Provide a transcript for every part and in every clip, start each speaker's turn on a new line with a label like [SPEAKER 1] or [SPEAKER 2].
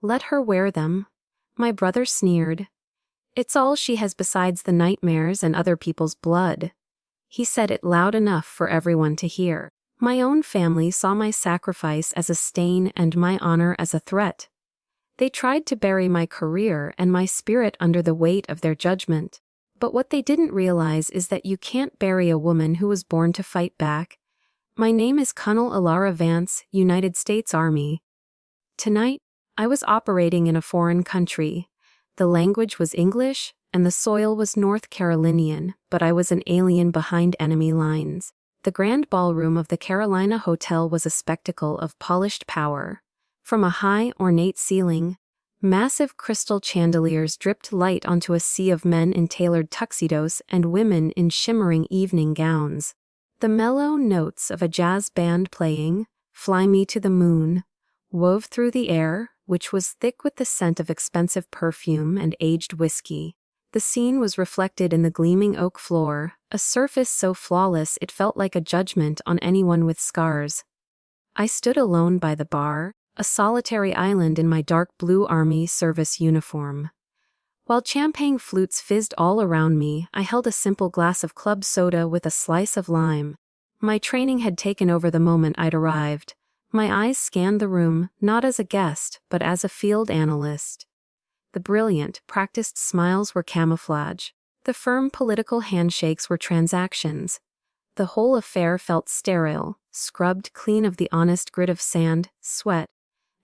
[SPEAKER 1] Let her wear them. My brother sneered. It's all she has besides the nightmares and other people's blood. He said it loud enough for everyone to hear. My own family saw my sacrifice as a stain and my honor as a threat. They tried to bury my career and my spirit under the weight of their judgment. But what they didn't realize is that you can't bury a woman who was born to fight back. My name is Colonel Alara Vance, United States Army. Tonight, I was operating in a foreign country. The language was English, and the soil was North Carolinian, but I was an alien behind enemy lines. The grand ballroom of the Carolina Hotel was a spectacle of polished power. From a high, ornate ceiling, massive crystal chandeliers dripped light onto a sea of men in tailored tuxedos and women in shimmering evening gowns. The mellow notes of a jazz band playing, "Fly Me to the Moon," wove through the air, which was thick with the scent of expensive perfume and aged whiskey. The scene was reflected in the gleaming oak floor, a surface so flawless it felt like a judgment on anyone with scars. I stood alone by the bar, a solitary island in my dark blue Army service uniform. While champagne flutes fizzed all around me, I held a simple glass of club soda with a slice of lime. My training had taken over the moment I'd arrived. My eyes scanned the room, not as a guest, but as a field analyst. The brilliant, practiced smiles were camouflage. The firm political handshakes were transactions. The whole affair felt sterile, scrubbed clean of the honest grit of sand, sweat,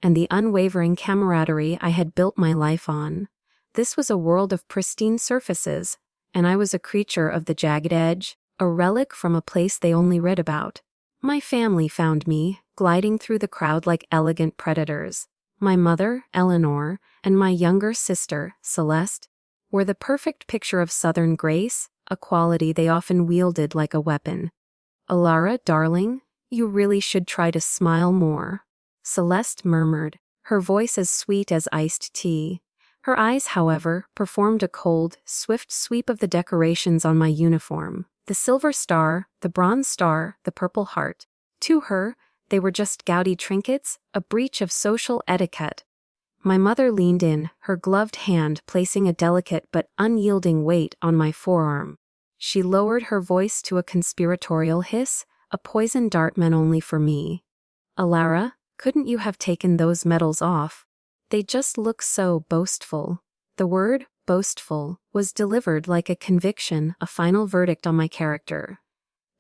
[SPEAKER 1] and the unwavering camaraderie I had built my life on. This was a world of pristine surfaces, and I was a creature of the jagged edge, a relic from a place they only read about. My family found me, gliding through the crowd like elegant predators. My mother, Eleanor, and my younger sister, Celeste, were the perfect picture of Southern grace, a quality they often wielded like a weapon. "Alara, darling, you really should try to smile more," Celeste murmured, her voice as sweet as iced tea. Her eyes, however, performed a cold, swift sweep of the decorations on my uniform. The silver star, the bronze star, the purple heart. To her, they were just gaudy trinkets, a breach of social etiquette. My mother leaned in, her gloved hand placing a delicate but unyielding weight on my forearm. She lowered her voice to a conspiratorial hiss, a poison dart meant only for me. "Alara, couldn't you have taken those medals off? They just look so boastful." The word, boastful, was delivered like a conviction, a final verdict on my character.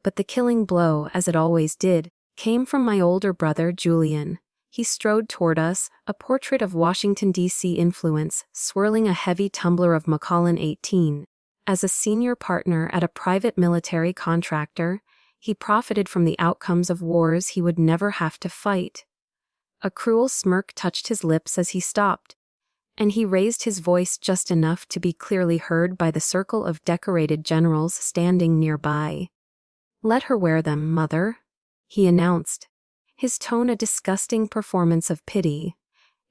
[SPEAKER 1] But the killing blow, as it always did, came from my older brother, Julian. He strode toward us, a portrait of Washington, D.C. influence, swirling a heavy tumbler of Macallan 18. As a senior partner at a private military contractor, he profited from the outcomes of wars he would never have to fight. A cruel smirk touched his lips as he stopped, and he raised his voice just enough to be clearly heard by the circle of decorated generals standing nearby. "Let her wear them, Mother," he announced, his tone a disgusting performance of pity.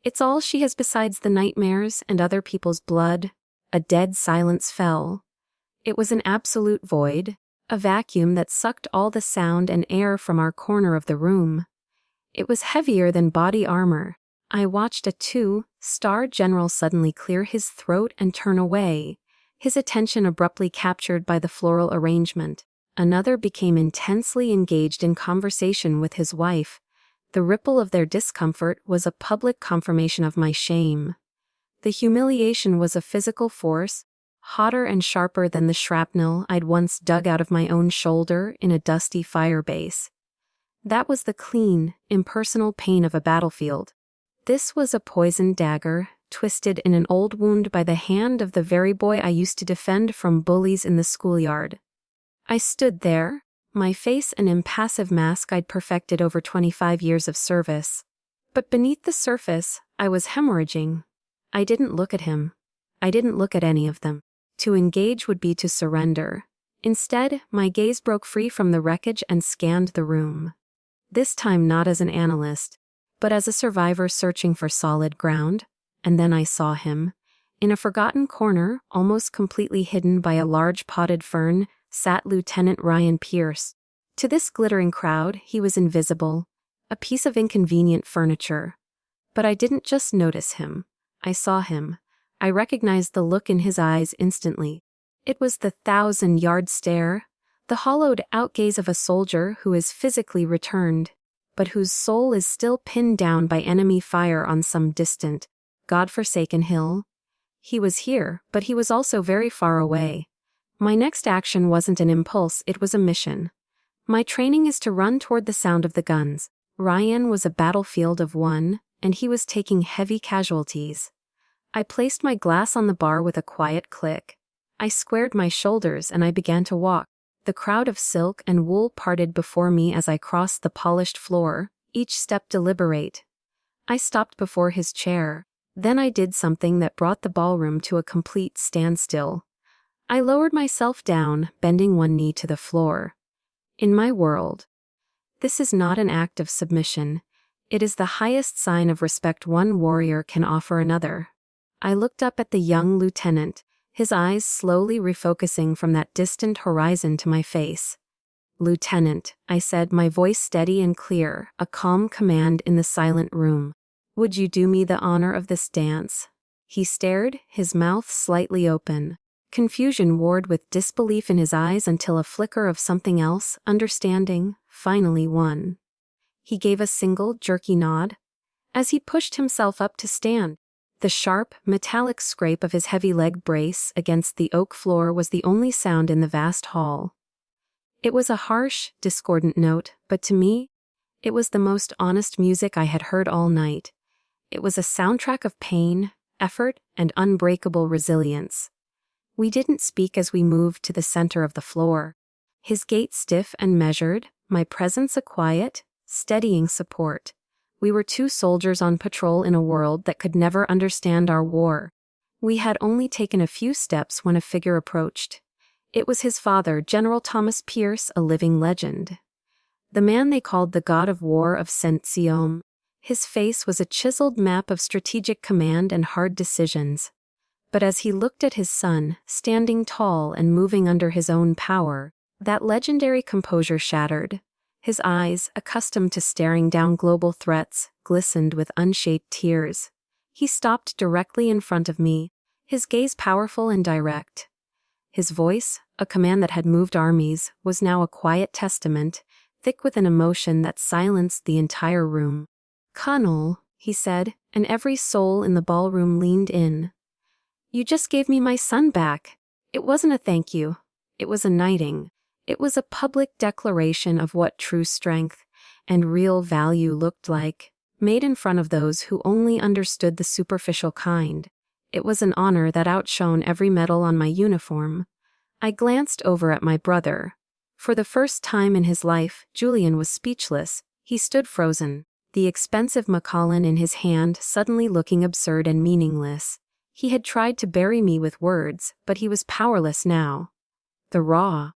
[SPEAKER 1] "It's all she has besides the nightmares and other people's blood." A dead silence fell. It was an absolute void, a vacuum that sucked all the sound and air from our corner of the room. It was heavier than body armor. I watched a two-star general suddenly clear his throat and turn away, his attention abruptly captured by the floral arrangement. Another became intensely engaged in conversation with his wife. The ripple of their discomfort was a public confirmation of my shame. The humiliation was a physical force, hotter and sharper than the shrapnel I'd once dug out of my own shoulder in a dusty firebase. That was the clean, impersonal pain of a battlefield. This was a poisoned dagger, twisted in an old wound by the hand of the very boy I used to defend from bullies in the schoolyard. I stood there, my face an impassive mask I'd perfected over 25 years of service. But beneath the surface, I was hemorrhaging. I didn't look at him. I didn't look at any of them. To engage would be to surrender. Instead, my gaze broke free from the wreckage and scanned the room. This time not as an analyst, but as a survivor searching for solid ground. And then I saw him. In a forgotten corner, almost completely hidden by a large potted fern, sat Lieutenant Ryan Pierce. To this glittering crowd, he was invisible, a piece of inconvenient furniture. But I didn't just notice him. I saw him. I recognized the look in his eyes instantly. It was the 1,000-yard stare, the hollowed-out gaze of a soldier who is physically returned, but whose soul is still pinned down by enemy fire on some distant, God-forsaken hill. He was here, but he was also very far away. My next action wasn't an impulse, it was a mission. My training is to run toward the sound of the guns. Ryan was a battlefield of one, and he was taking heavy casualties. I placed my glass on the bar with a quiet click. I squared my shoulders and I began to walk. The crowd of silk and wool parted before me as I crossed the polished floor, each step deliberate. I stopped before his chair. Then I did something that brought the ballroom to a complete standstill. I lowered myself down, bending one knee to the floor. In my world, this is not an act of submission. It is the highest sign of respect one warrior can offer another. I looked up at the young lieutenant, his eyes slowly refocusing from that distant horizon to my face. "Lieutenant," I said, my voice steady and clear, a calm command in the silent room. "Would you do me the honor of this dance?" He stared, his mouth slightly open. Confusion warred with disbelief in his eyes until a flicker of something else, understanding, finally won. He gave a single, jerky nod. As he pushed himself up to stand, the sharp, metallic scrape of his heavy leg brace against the oak floor was the only sound in the vast hall. It was a harsh, discordant note, but to me, it was the most honest music I had heard all night. It was a soundtrack of pain, effort, and unbreakable resilience. We didn't speak as we moved to the center of the floor. His gait stiff and measured, my presence a quiet, steadying support. We were two soldiers on patrol in a world that could never understand our war. We had only taken a few steps when a figure approached. It was his father, General Thomas Pierce, a living legend. The man they called the God of War of Saint-Siom. His face was a chiseled map of strategic command and hard decisions. But as he looked at his son, standing tall and moving under his own power, that legendary composure shattered. His eyes, accustomed to staring down global threats, glistened with unshaped tears. He stopped directly in front of me, his gaze powerful and direct. His voice, a command that had moved armies, was now a quiet testament, thick with an emotion that silenced the entire room. "Colonel," he said, and every soul in the ballroom leaned in. "You just gave me my son back." It wasn't a thank you. It was a knighting. It was a public declaration of what true strength and real value looked like, made in front of those who only understood the superficial kind. It was an honor that outshone every medal on my uniform. I glanced over at my brother. For the first time in his life, Julian was speechless. He stood frozen, the expensive Macallan in his hand suddenly looking absurd and meaningless. He had tried to bury me with words, but he was powerless now. The raw,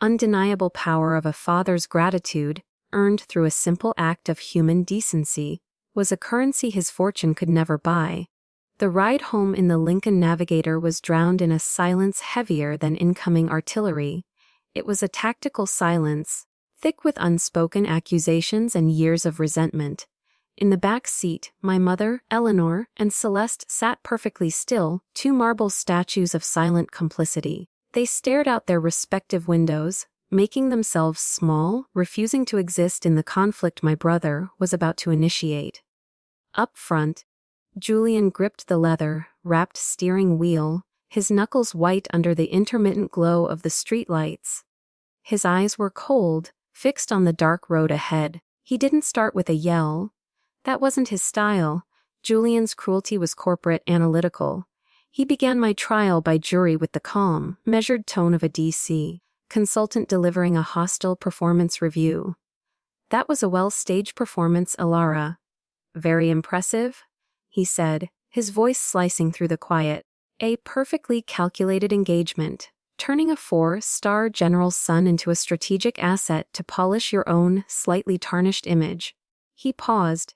[SPEAKER 1] undeniable power of a father's gratitude, earned through a simple act of human decency, was a currency his fortune could never buy. The ride home in the Lincoln Navigator was drowned in a silence heavier than incoming artillery. It was a tactical silence, thick with unspoken accusations and years of resentment. In the back seat, my mother, Eleanor, and Celeste sat perfectly still, two marble statues of silent complicity. They stared out their respective windows, making themselves small, refusing to exist in the conflict my brother was about to initiate. Up front, Julian gripped the leather-wrapped steering wheel, his knuckles white under the intermittent glow of the streetlights. His eyes were cold, fixed on the dark road ahead. He didn't start with a yell. That wasn't his style. Julian's cruelty was corporate, analytical. He began my trial by jury with the calm, measured tone of a DC consultant delivering a hostile performance review. "That was a well-staged performance, Alara." "Very impressive," he said, his voice slicing through the quiet. "A perfectly calculated engagement, turning a 4-star general's son into a strategic asset to polish your own slightly tarnished image." He paused,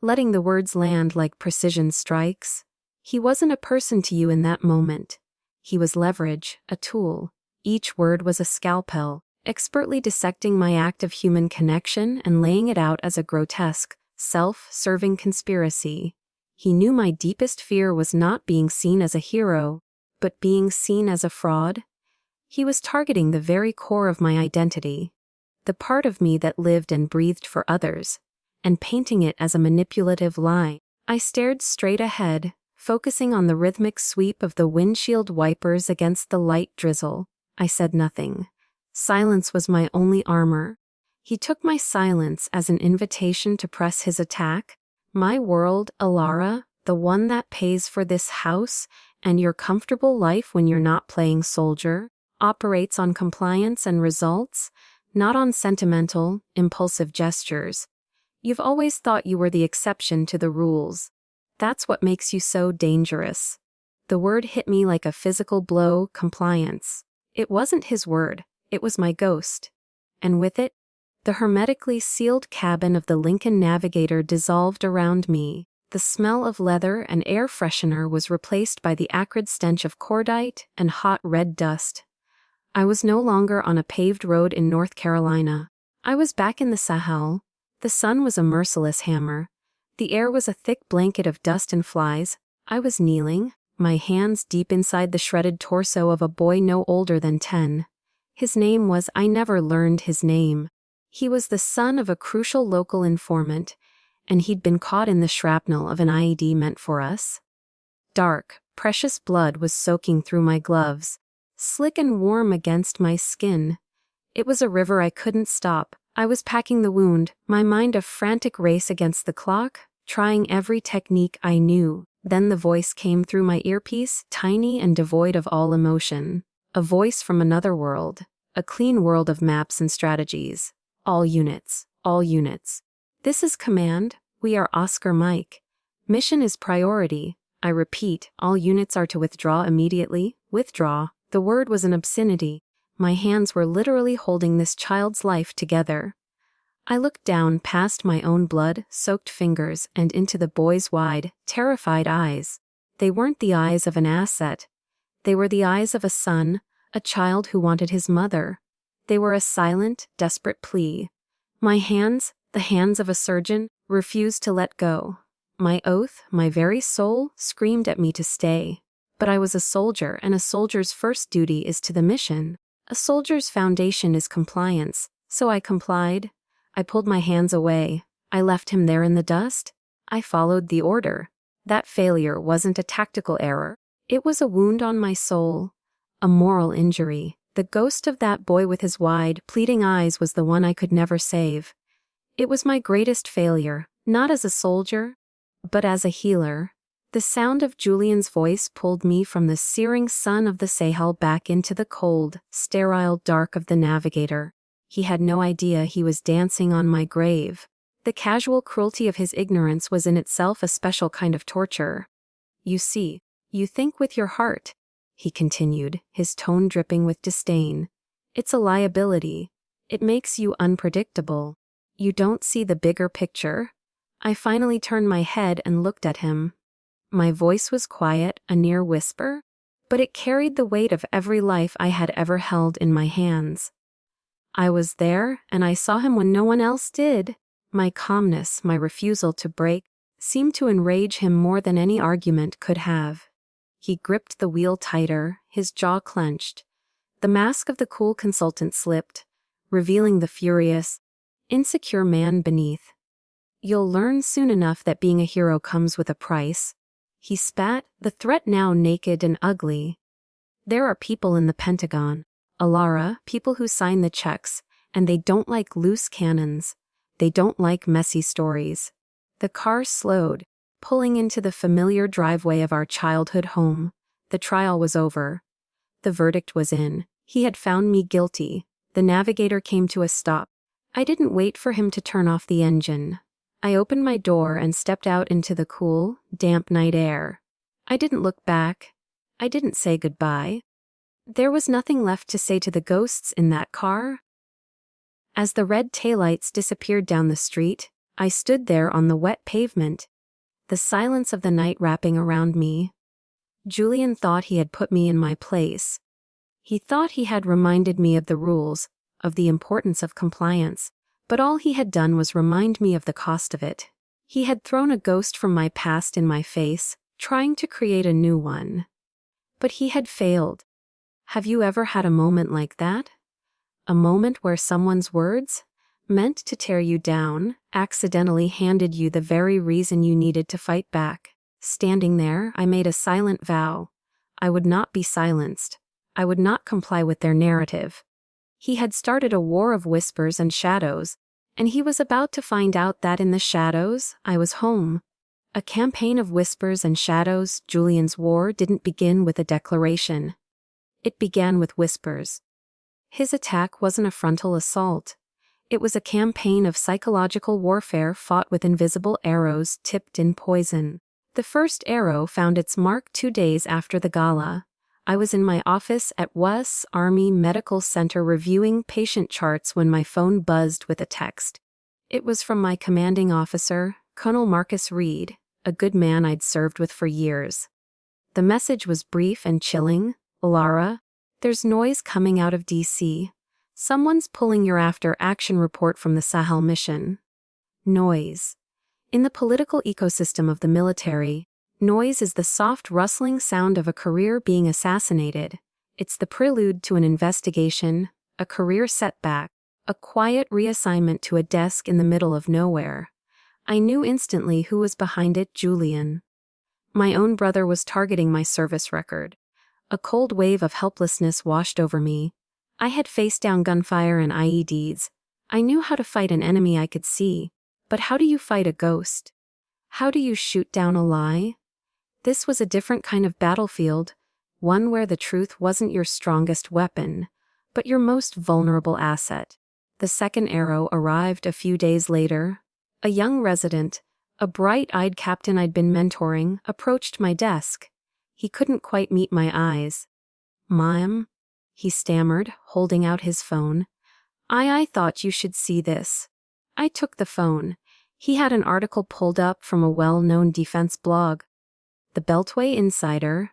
[SPEAKER 1] letting the words land like precision strikes. He wasn't a person to you in that moment. He was leverage, a tool. Each word was a scalpel, expertly dissecting my act of human connection and laying it out as a grotesque, self-serving conspiracy. He knew my deepest fear was not being seen as a hero, but being seen as a fraud. He was targeting the very core of my identity, the part of me that lived and breathed for others, and painting it as a manipulative lie. I stared straight ahead, focusing on the rhythmic sweep of the windshield wipers against the light drizzle. I said nothing. Silence was my only armor. He took my silence as an invitation to press his attack. My world, Alara, the one that pays for this house and your comfortable life when you're not playing soldier, operates on compliance and results, not on sentimental, impulsive gestures. You've always thought you were the exception to the rules. That's what makes you so dangerous. The word hit me like a physical blow, compliance. It wasn't his word, it was my ghost. And with it, the hermetically sealed cabin of the Lincoln Navigator dissolved around me. The smell of leather and air freshener was replaced by the acrid stench of cordite and hot red dust. I was no longer on a paved road in North Carolina. I was back in the Sahel. The sun was a merciless hammer. The air was a thick blanket of dust and flies. I was kneeling, my hands deep inside the shredded torso of a boy no older than 10. His name was I never learned his name. He was the son of a crucial local informant, and he'd been caught in the shrapnel of an IED meant for us. Dark, precious blood was soaking through my gloves, slick and warm against my skin. It was a river I couldn't stop. I was packing the wound, my mind a frantic race against the clock, trying every technique I knew. Then the voice came through my earpiece, tiny and devoid of all emotion. A voice from another world, a clean world of maps and strategies. All units, all units. This is command, we are Oscar Mike. Mission is priority. I repeat, all units are to withdraw immediately. Withdraw. The word was an obscenity. My hands were literally holding this child's life together. I looked down past my own blood-soaked fingers and into the boy's wide, terrified eyes. They weren't the eyes of an asset. They were the eyes of a son, a child who wanted his mother. They were a silent, desperate plea. My hands, the hands of a surgeon, refused to let go. My oath, my very soul, screamed at me to stay. But I was a soldier, and a soldier's first duty is to the mission. A soldier's foundation is compliance, so I complied. I pulled my hands away. I left him there in the dust. I followed the order. That failure wasn't a tactical error. It was a wound on my soul, a moral injury. The ghost of that boy with his wide, pleading eyes was the one I could never save. It was my greatest failure, not as a soldier, but as a healer. The sound of Julian's voice pulled me from the searing sun of the Sahel back into the cold, sterile dark of the Navigator. He had no idea he was dancing on my grave. The casual cruelty of his ignorance was in itself a special kind of torture. You see, you think with your heart, he continued, his tone dripping with disdain. It's a liability. It makes you unpredictable. You don't see the bigger picture. I finally turned my head and looked at him. My voice was quiet, a near whisper, but it carried the weight of every life I had ever held in my hands. I was there, and I saw him when no one else did. My calmness, my refusal to break, seemed to enrage him more than any argument could have. He gripped the wheel tighter, his jaw clenched. The mask of the cool consultant slipped, revealing the furious, insecure man beneath. You'll learn soon enough that being a hero comes with a price. He spat, the threat now naked and ugly. There are people in the Pentagon, Alara, people who sign the checks, and they don't like loose cannons. They don't like messy stories. The car slowed, pulling into the familiar driveway of our childhood home. The trial was over. The verdict was in. He had found me guilty. The Navigator came to a stop. I didn't wait for him to turn off the engine. I opened my door and stepped out into the cool, damp night air. I didn't look back. I didn't say goodbye. There was nothing left to say to the ghosts in that car. As the red taillights disappeared down the street, I stood there on the wet pavement, the silence of the night wrapping around me. Julian thought he had put me in my place. He thought he had reminded me of the rules, of the importance of compliance, but all he had done was remind me of the cost of it. He had thrown a ghost from my past in my face, trying to create a new one. But he had failed. Have you ever had a moment like that? A moment where someone's words, meant to tear you down, accidentally handed you the very reason you needed to fight back. Standing there, I made a silent vow. I would not be silenced. I would not comply with their narrative. He had started a war of whispers and shadows, and he was about to find out that in the shadows, I was home. A campaign of whispers and shadows. Julian's war didn't begin with a declaration. It began with whispers. His attack wasn't a frontal assault. It was a campaign of psychological warfare fought with invisible arrows tipped in poison. The first arrow found its mark 2 days after the gala. I was in my office at US Army Medical Center reviewing patient charts when my phone buzzed with a text. It was from my commanding officer, Colonel Marcus Reed, a good man I'd served with for years. The message was brief and chilling. Lara, there's noise coming out of DC. Someone's pulling your after-action report from the Sahel mission. Noise. In the political ecosystem of the military, noise is the soft rustling sound of a career being assassinated. It's the prelude to an investigation, a career setback, a quiet reassignment to a desk in the middle of nowhere. I knew instantly who was behind it. Julian. My own brother was targeting my service record. A cold wave of helplessness washed over me. I had faced down gunfire and IEDs. I knew how to fight an enemy I could see. But how do you fight a ghost? How do you shoot down a lie? This was a different kind of battlefield, one where the truth wasn't your strongest weapon, but your most vulnerable asset. The second arrow arrived a few days later. A young resident, a bright-eyed captain I'd been mentoring, approached my desk. He couldn't quite meet my eyes. "Ma'am," he stammered, holding out his phone. I thought you should see this." I took the phone. He had an article pulled up from a well-known defense blog. The Beltway Insider.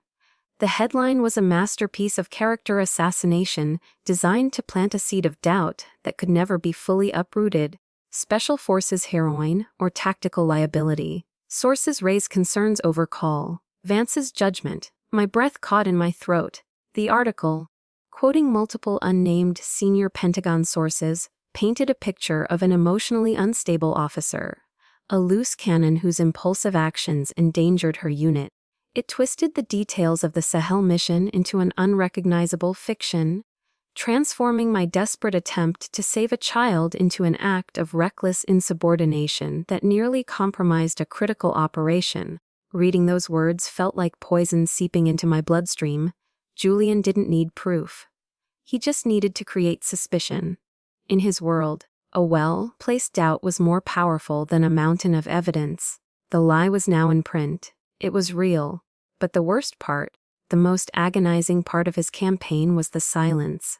[SPEAKER 1] The headline was a masterpiece of character assassination designed to plant a seed of doubt that could never be fully uprooted. Special Forces heroine or tactical liability. Sources raise concerns over Call Vance's judgment. My breath caught in my throat. The article, quoting multiple unnamed senior Pentagon sources, painted a picture of an emotionally unstable officer, a loose cannon whose impulsive actions endangered her unit. It twisted the details of the Sahel mission into an unrecognizable fiction, transforming my desperate attempt to save a child into an act of reckless insubordination that nearly compromised a critical operation. Reading those words felt like poison seeping into my bloodstream. Julian didn't need proof. He just needed to create suspicion. In his world, a well-placed doubt was more powerful than a mountain of evidence. The lie was now in print. It was real. But the worst part, the most agonizing part of his campaign was the silence.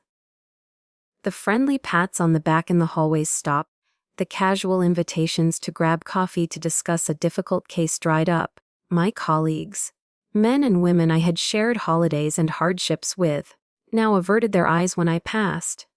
[SPEAKER 1] The friendly pats on the back in the hallways stopped. The casual invitations to grab coffee to discuss a difficult case dried up. My colleagues, men and women I had shared holidays and hardships with, now averted their eyes when I passed.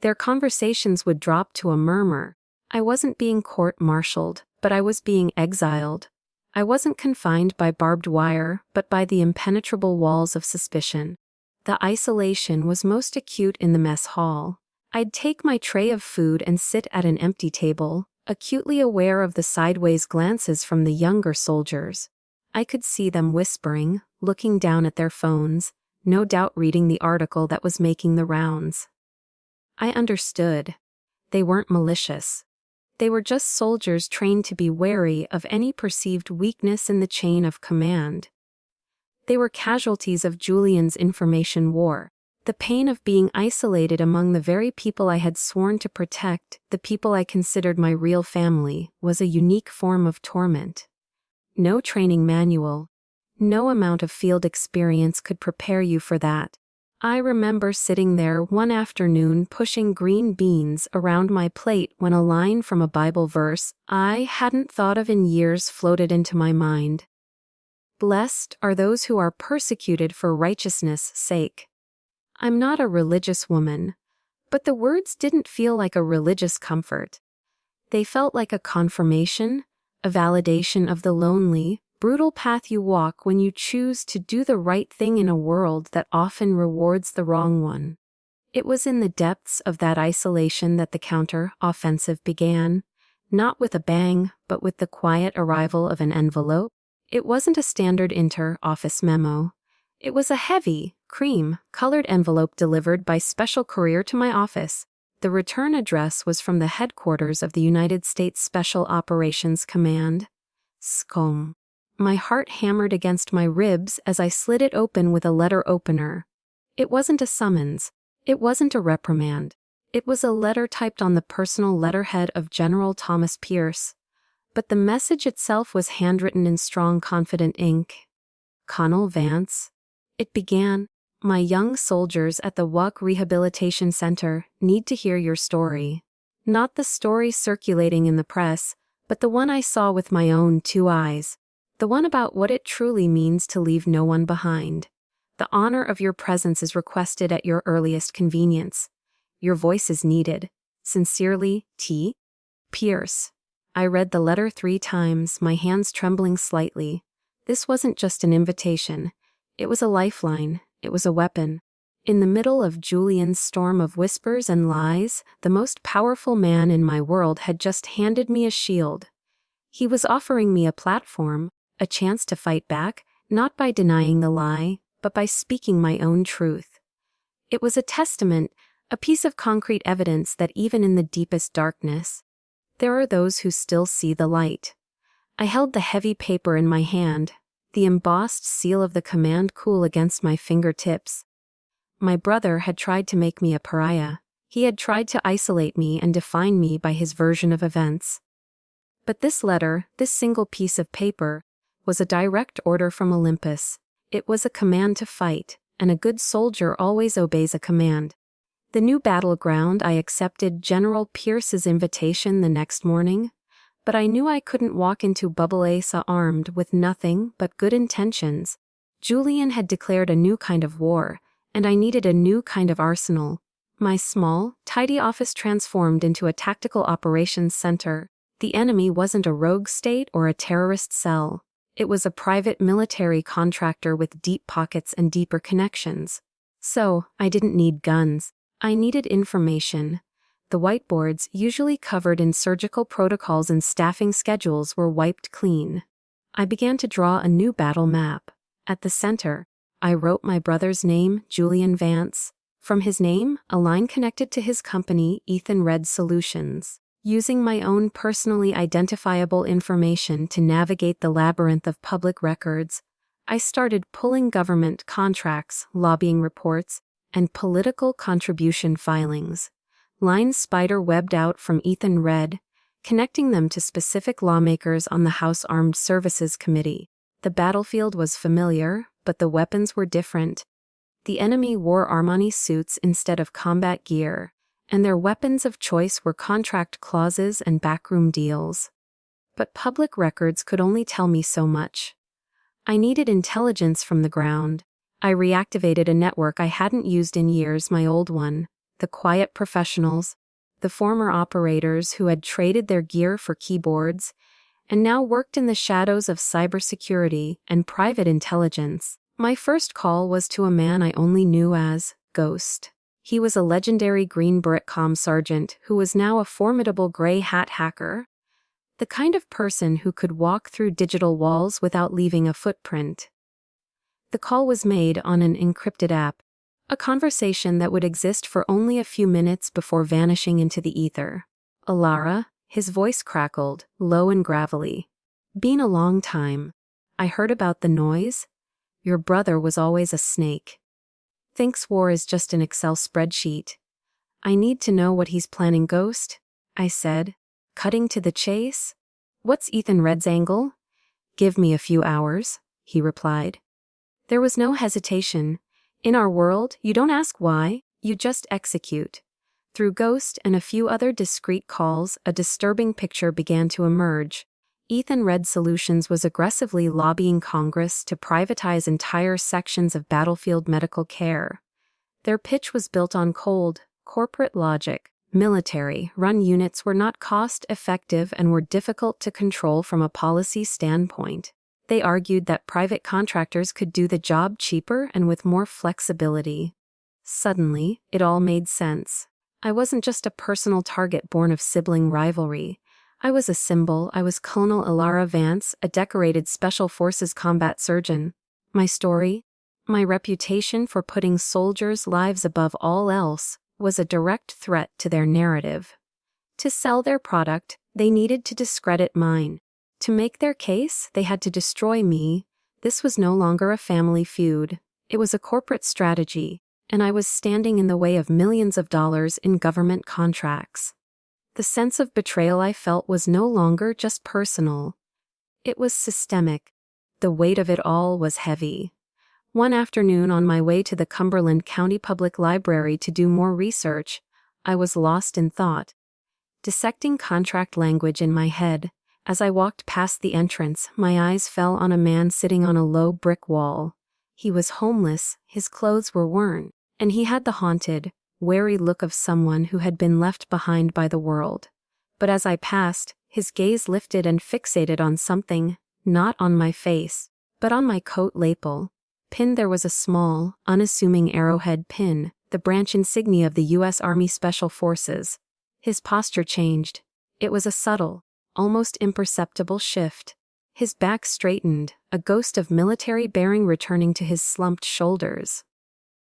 [SPEAKER 1] Their conversations would drop to a murmur. I wasn't being court-martialed, but I was being exiled. I wasn't confined by barbed wire, but by the impenetrable walls of suspicion. The isolation was most acute in the mess hall. I'd take my tray of food and sit at an empty table, acutely aware of the sideways glances from the younger soldiers. I could see them whispering, looking down at their phones, no doubt reading the article that was making the rounds. I understood. They weren't malicious. They were just soldiers trained to be wary of any perceived weakness in the chain of command. They were casualties of Julian's information war. The pain of being isolated among the very people I had sworn to protect, the people I considered my real family, was a unique form of torment. No training manual, no amount of field experience could prepare you for that. I remember sitting there one afternoon pushing green beans around my plate when a line from a Bible verse I hadn't thought of in years floated into my mind. "Blessed are those who are persecuted for righteousness' sake." I'm not a religious woman, but the words didn't feel like a religious comfort. They felt like a confirmation, a validation of the lonely, brutal path you walk when you choose to do the right thing in a world that often rewards the wrong one. It was in the depths of that isolation that the counter-offensive began, not with a bang, but with the quiet arrival of an envelope. It wasn't a standard inter-office memo. It was a heavy, cream-colored envelope delivered by special courier to my office. The return address was from the headquarters of the United States Special Operations Command. SCOM. My heart hammered against my ribs as I slid it open with a letter opener. It wasn't a summons. It wasn't a reprimand. It was a letter typed on the personal letterhead of General Thomas Pierce. But the message itself was handwritten in strong, confident ink. Colonel Vance. It began, "My young soldiers at the WUC Rehabilitation Center need to hear your story. Not the story circulating in the press, but the one I saw with my own 2 eyes. The one about what it truly means to leave no one behind. The honor of your presence is requested at your earliest convenience. Your voice is needed. Sincerely, T. Pierce." I read the letter 3 times, my hands trembling slightly. This wasn't just an invitation. It was a lifeline. It was a weapon. In the middle of Julian's storm of whispers and lies, the most powerful man in my world had just handed me a shield. He was offering me a platform, a chance to fight back, not by denying the lie, but by speaking my own truth. It was a testament, a piece of concrete evidence that even in the deepest darkness, there are those who still see the light. I held the heavy paper in my hand, the embossed seal of the command cool against my fingertips. My brother had tried to make me a pariah. He had tried to isolate me and define me by his version of events. But this letter, this single piece of paper, was a direct order from Olympus. It was a command to fight, and a good soldier always obeys a command. The new battleground. I accepted General Pierce's invitation the next morning, but I knew I couldn't walk into Bubble-Asa armed with nothing but good intentions. Julian had declared a new kind of war, and I needed a new kind of arsenal. My small, tidy office transformed into a tactical operations center. The enemy wasn't a rogue state or a terrorist cell. It was a private military contractor with deep pockets and deeper connections. So, I didn't need guns. I needed information. The whiteboards, usually covered in surgical protocols and staffing schedules, were wiped clean. I began to draw a new battle map. At the center, I wrote my brother's name, Julian Vance. From his name, a line connected to his company, Ethan Red Solutions. Using my own personally identifiable information to navigate the labyrinth of public records, I started pulling government contracts, lobbying reports, and political contribution filings. Lines spider-webbed out from Ethan Red, connecting them to specific lawmakers on the House Armed Services Committee. The battlefield was familiar, but the weapons were different. The enemy wore Armani suits instead of combat gear, and their weapons of choice were contract clauses and backroom deals. But public records could only tell me so much. I needed intelligence from the ground. I reactivated a network I hadn't used in years, my old one, the quiet professionals, the former operators who had traded their gear for keyboards, and now worked in the shadows of cybersecurity and private intelligence. My first call was to a man I only knew as Ghost. He was a legendary Green Beret comm sergeant who was now a formidable gray hat hacker, the kind of person who could walk through digital walls without leaving a footprint. The call was made on an encrypted app, a conversation that would exist for only a few minutes before vanishing into the ether. "Alara," his voice crackled, low and gravelly. "Been a long time. I heard about the noise. Your brother was always a snake. Thinks war is just an Excel spreadsheet. I need to know what he's planning, Ghost," I said, cutting to the chase. "What's Ethan Red's angle?" "Give me a few hours," he replied. There was no hesitation. In our world, you don't ask why, you just execute. Through Ghost and a few other discreet calls, a disturbing picture began to emerge. Ethan Red Solutions was aggressively lobbying Congress to privatize entire sections of battlefield medical care. Their pitch was built on cold, corporate logic. Military-run units were not cost-effective and were difficult to control from a policy standpoint. They argued that private contractors could do the job cheaper and with more flexibility. Suddenly, it all made sense. I wasn't just a personal target born of sibling rivalry. I was a symbol. I was Colonel Ilara Vance, a decorated Special Forces combat surgeon. My story, my reputation for putting soldiers' lives above all else, was a direct threat to their narrative. To sell their product, they needed to discredit mine. To make their case, they had to destroy me. This was no longer a family feud. It was a corporate strategy, and I was standing in the way of millions of dollars in government contracts. The sense of betrayal I felt was no longer just personal. It was systemic. The weight of it all was heavy. One afternoon on my way to the Cumberland County Public Library to do more research, I was lost in thought, dissecting contract language in my head. As I walked past the entrance, my eyes fell on a man sitting on a low brick wall. He was homeless, his clothes were worn, and he had the haunted, wary look of someone who had been left behind by the world. But as I passed, his gaze lifted and fixated on something, not on my face, but on my coat lapel. Pinned there was a small, unassuming arrowhead pin, the branch insignia of the U.S. Army Special Forces. His posture changed. It was a subtle, almost imperceptible shift. His back straightened, a ghost of military bearing returning to his slumped shoulders.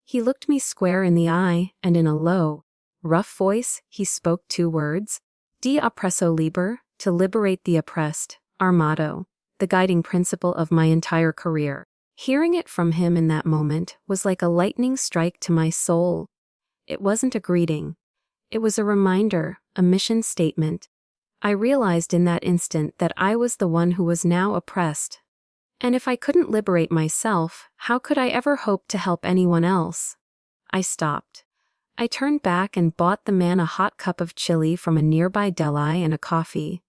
[SPEAKER 1] He looked me square in the eye, and in a low, rough voice, he spoke 2 words. De oppresso liber, to liberate the oppressed, our motto, the guiding principle of my entire career. Hearing it from him in that moment was like a lightning strike to my soul. It wasn't a greeting. It was a reminder, a mission statement. I realized in that instant that I was the one who was now oppressed. And if I couldn't liberate myself, how could I ever hope to help anyone else? I stopped. I turned back and bought the man a hot cup of chili from a nearby deli and a coffee.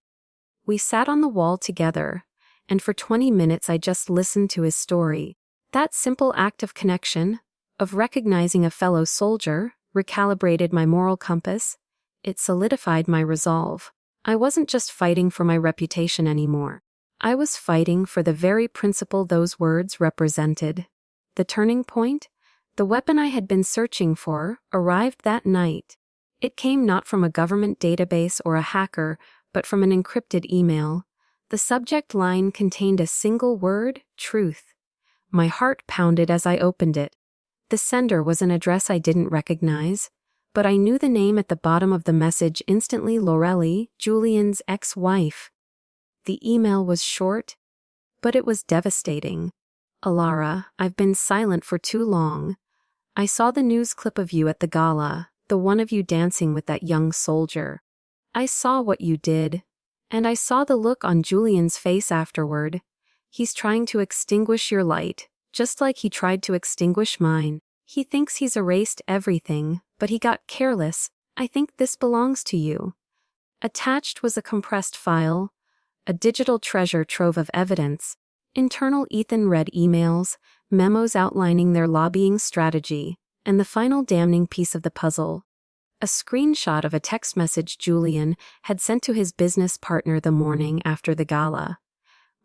[SPEAKER 1] We sat on the wall together, and for 20 minutes I just listened to his story. That simple act of connection, of recognizing a fellow soldier, recalibrated my moral compass. It solidified my resolve. I wasn't just fighting for my reputation anymore. I was fighting for the very principle those words represented. The turning point, the weapon I had been searching for, arrived that night. It came not from a government database or a hacker, but from an encrypted email. The subject line contained a single word, truth. My heart pounded as I opened it. The sender was an address I didn't recognize, but I knew the name at the bottom of the message instantly. Lorelli, Julian's ex-wife. The email was short, but it was devastating. Ilara, I've been silent for too long. I saw the news clip of you at the gala, the one of you dancing with that young soldier. I saw what you did. And I saw the look on Julian's face afterward. He's trying to extinguish your light, just like he tried to extinguish mine. He thinks he's erased everything, but he got careless. I think this belongs to you. Attached was a compressed file, a digital treasure trove of evidence, internal Ethan read emails, memos outlining their lobbying strategy, and the final damning piece of the puzzle. A screenshot of a text message Julian had sent to his business partner the morning after the gala.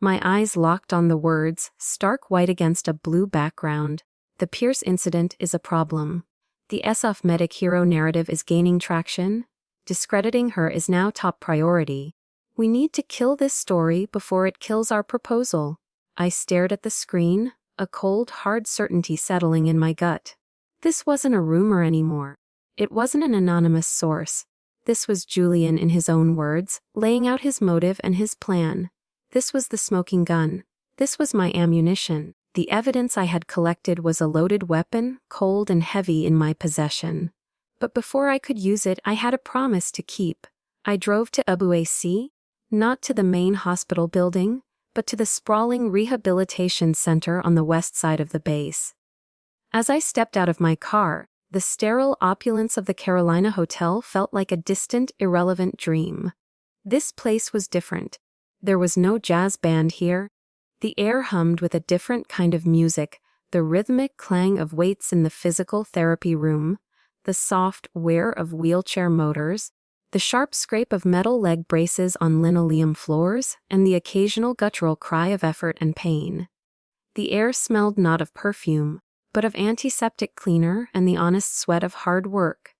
[SPEAKER 1] My eyes locked on the words, stark white against a blue background. The Pierce incident is a problem. The SF medic hero narrative is gaining traction. Discrediting her is now top priority. We need to kill this story before it kills our proposal. I stared at the screen, a cold, hard certainty settling in my gut. This wasn't a rumor anymore. It wasn't an anonymous source. This was Julian in his own words, laying out his motive and his plan. This was the smoking gun. This was my ammunition. The evidence I had collected was a loaded weapon, cold and heavy in my possession. But before I could use it, I had a promise to keep. I drove to Abu AC, not to the main hospital building, but to the sprawling rehabilitation center on the west side of the base. As I stepped out of my car, the sterile opulence of the Carolina Hotel felt like a distant, irrelevant dream. This place was different. There was no jazz band here. The air hummed with a different kind of music, the rhythmic clang of weights in the physical therapy room, the soft whir of wheelchair motors, the sharp scrape of metal leg braces on linoleum floors, and the occasional guttural cry of effort and pain. The air smelled not of perfume, but of antiseptic cleaner and the honest sweat of hard work.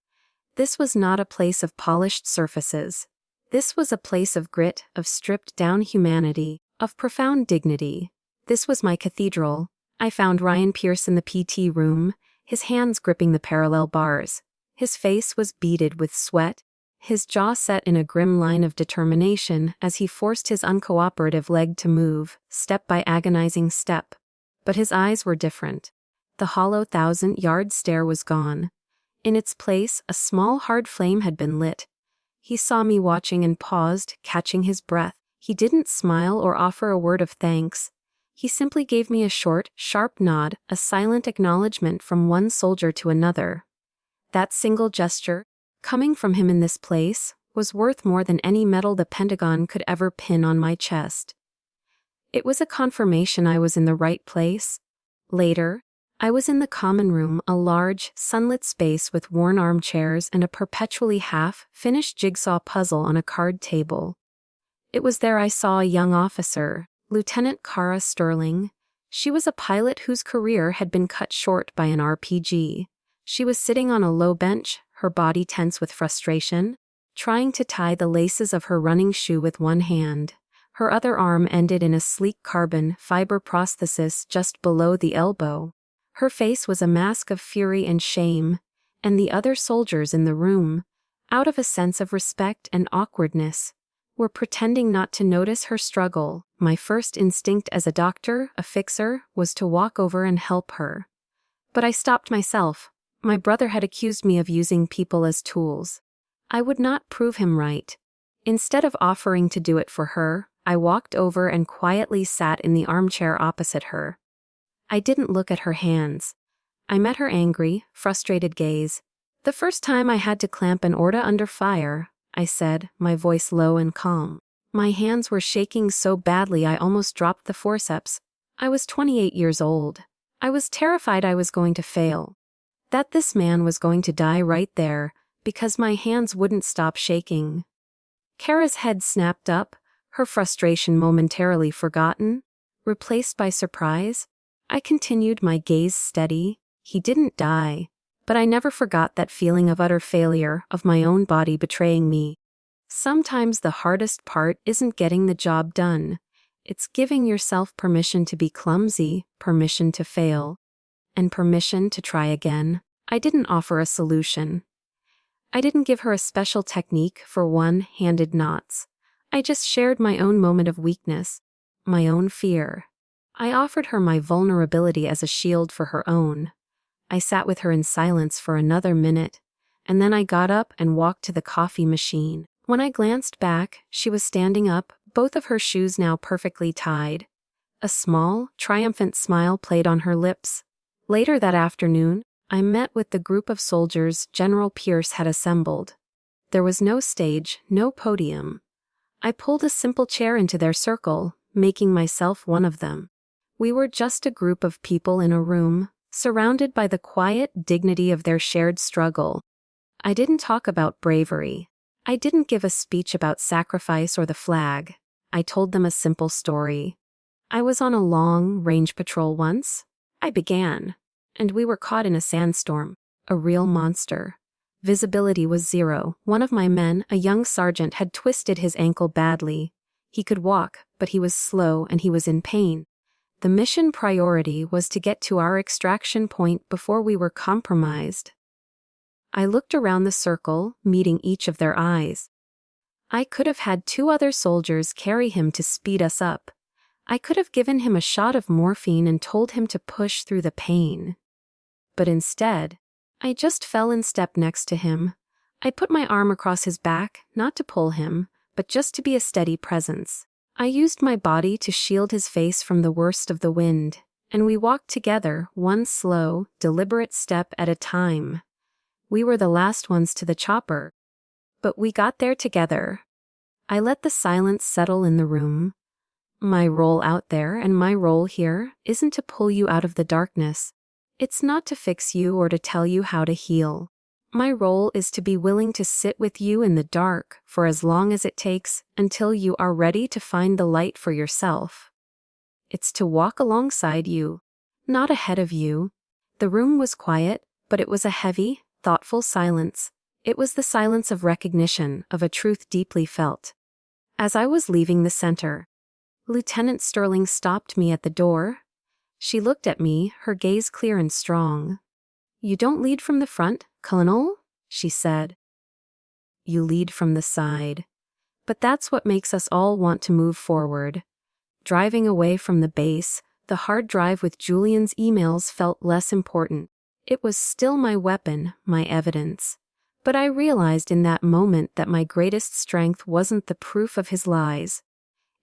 [SPEAKER 1] This was not a place of polished surfaces. This was a place of grit, of stripped-down humanity, of profound dignity. This was my cathedral. I found Ryan Pierce in the PT room, his hands gripping the parallel bars. His face was beaded with sweat, his jaw set in a grim line of determination as he forced his uncooperative leg to move, step by agonizing step. But his eyes were different. The hollow 1,000-yard stare was gone. In its place, a small hard flame had been lit. He saw me watching and paused, catching his breath. He didn't smile or offer a word of thanks. He simply gave me a short, sharp nod, a silent acknowledgement from one soldier to another. That single gesture, coming from him in this place, was worth more than any medal the Pentagon could ever pin on my chest. It was a confirmation I was in the right place. Later, I was in the common room, a large, sunlit space with worn armchairs and a perpetually half-finished jigsaw puzzle on a card table. It was there I saw a young officer, Lieutenant Cara Sterling. She was a pilot whose career had been cut short by an RPG. She was sitting on a low bench, her body tense with frustration, trying to tie the laces of her running shoe with one hand. Her other arm ended in a sleek carbon fiber prosthesis just below the elbow. Her face was a mask of fury and shame, and the other soldiers in the room, out of a sense of respect and awkwardness, were pretending not to notice her struggle. My first instinct as a doctor, a fixer, was to walk over and help her. But I stopped myself. My brother had accused me of using people as tools. I would not prove him right. Instead of offering to do it for her, I walked over and quietly sat in the armchair opposite her. I didn't look at her hands. I met her angry, frustrated gaze. "The first time I had to clamp an order under fire," I said, my voice low and calm. My hands were shaking so badly I almost dropped the forceps. I was 28 years old. I was terrified I was going to fail. That this man was going to die right there, because my hands wouldn't stop shaking. Kara's head snapped up, her frustration momentarily forgotten, replaced by surprise. I continued, my gaze steady. He didn't die, but I never forgot that feeling of utter failure, of my own body betraying me. Sometimes the hardest part isn't getting the job done. It's giving yourself permission to be clumsy, permission to fail, and permission to try again. I didn't offer a solution. I didn't give her a special technique for one-handed knots. I just shared my own moment of weakness, my own fear. I offered her my vulnerability as a shield for her own. I sat with her in silence for another minute, and then I got up and walked to the coffee machine. When I glanced back, she was standing up, both of her shoes now perfectly tied. A small, triumphant smile played on her lips. Later that afternoon, I met with the group of soldiers General Pierce had assembled. There was no stage, no podium. I pulled a simple chair into their circle, making myself one of them. We were just a group of people in a room, surrounded by the quiet dignity of their shared struggle. I didn't talk about bravery. I didn't give a speech about sacrifice or the flag. I told them a simple story. I was on a long-range patrol once. I began, and we were caught in a sandstorm, a real monster. Visibility was zero. One of my men, a young sergeant, had twisted his ankle badly. He could walk, but he was slow and he was in pain. The mission priority was to get to our extraction point before we were compromised. I looked around the circle, meeting each of their eyes. I could have had 2 other soldiers carry him to speed us up. I could have given him a shot of morphine and told him to push through the pain. But instead, I just fell in step next to him. I put my arm across his back, not to pull him, but just to be a steady presence. I used my body to shield his face from the worst of the wind, and we walked together, one slow, deliberate step at a time. We were the last ones to the chopper, but we got there together. I let the silence settle in the room. My role out there and my role here isn't to pull you out of the darkness. It's not to fix you or to tell you how to heal. My role is to be willing to sit with you in the dark for as long as it takes until you are ready to find the light for yourself. It's to walk alongside you, not ahead of you. The room was quiet, but it was a heavy, thoughtful silence. It was the silence of recognition of a truth deeply felt. As I was leaving the center, Lieutenant Sterling stopped me at the door. She looked at me, her gaze clear and strong. "You don't lead from the front, Colonel," she said. "You lead from the side. But that's what makes us all want to move forward." Driving away from the base, the hard drive with Julian's emails felt less important. It was still my weapon, my evidence. But I realized in that moment that my greatest strength wasn't the proof of his lies.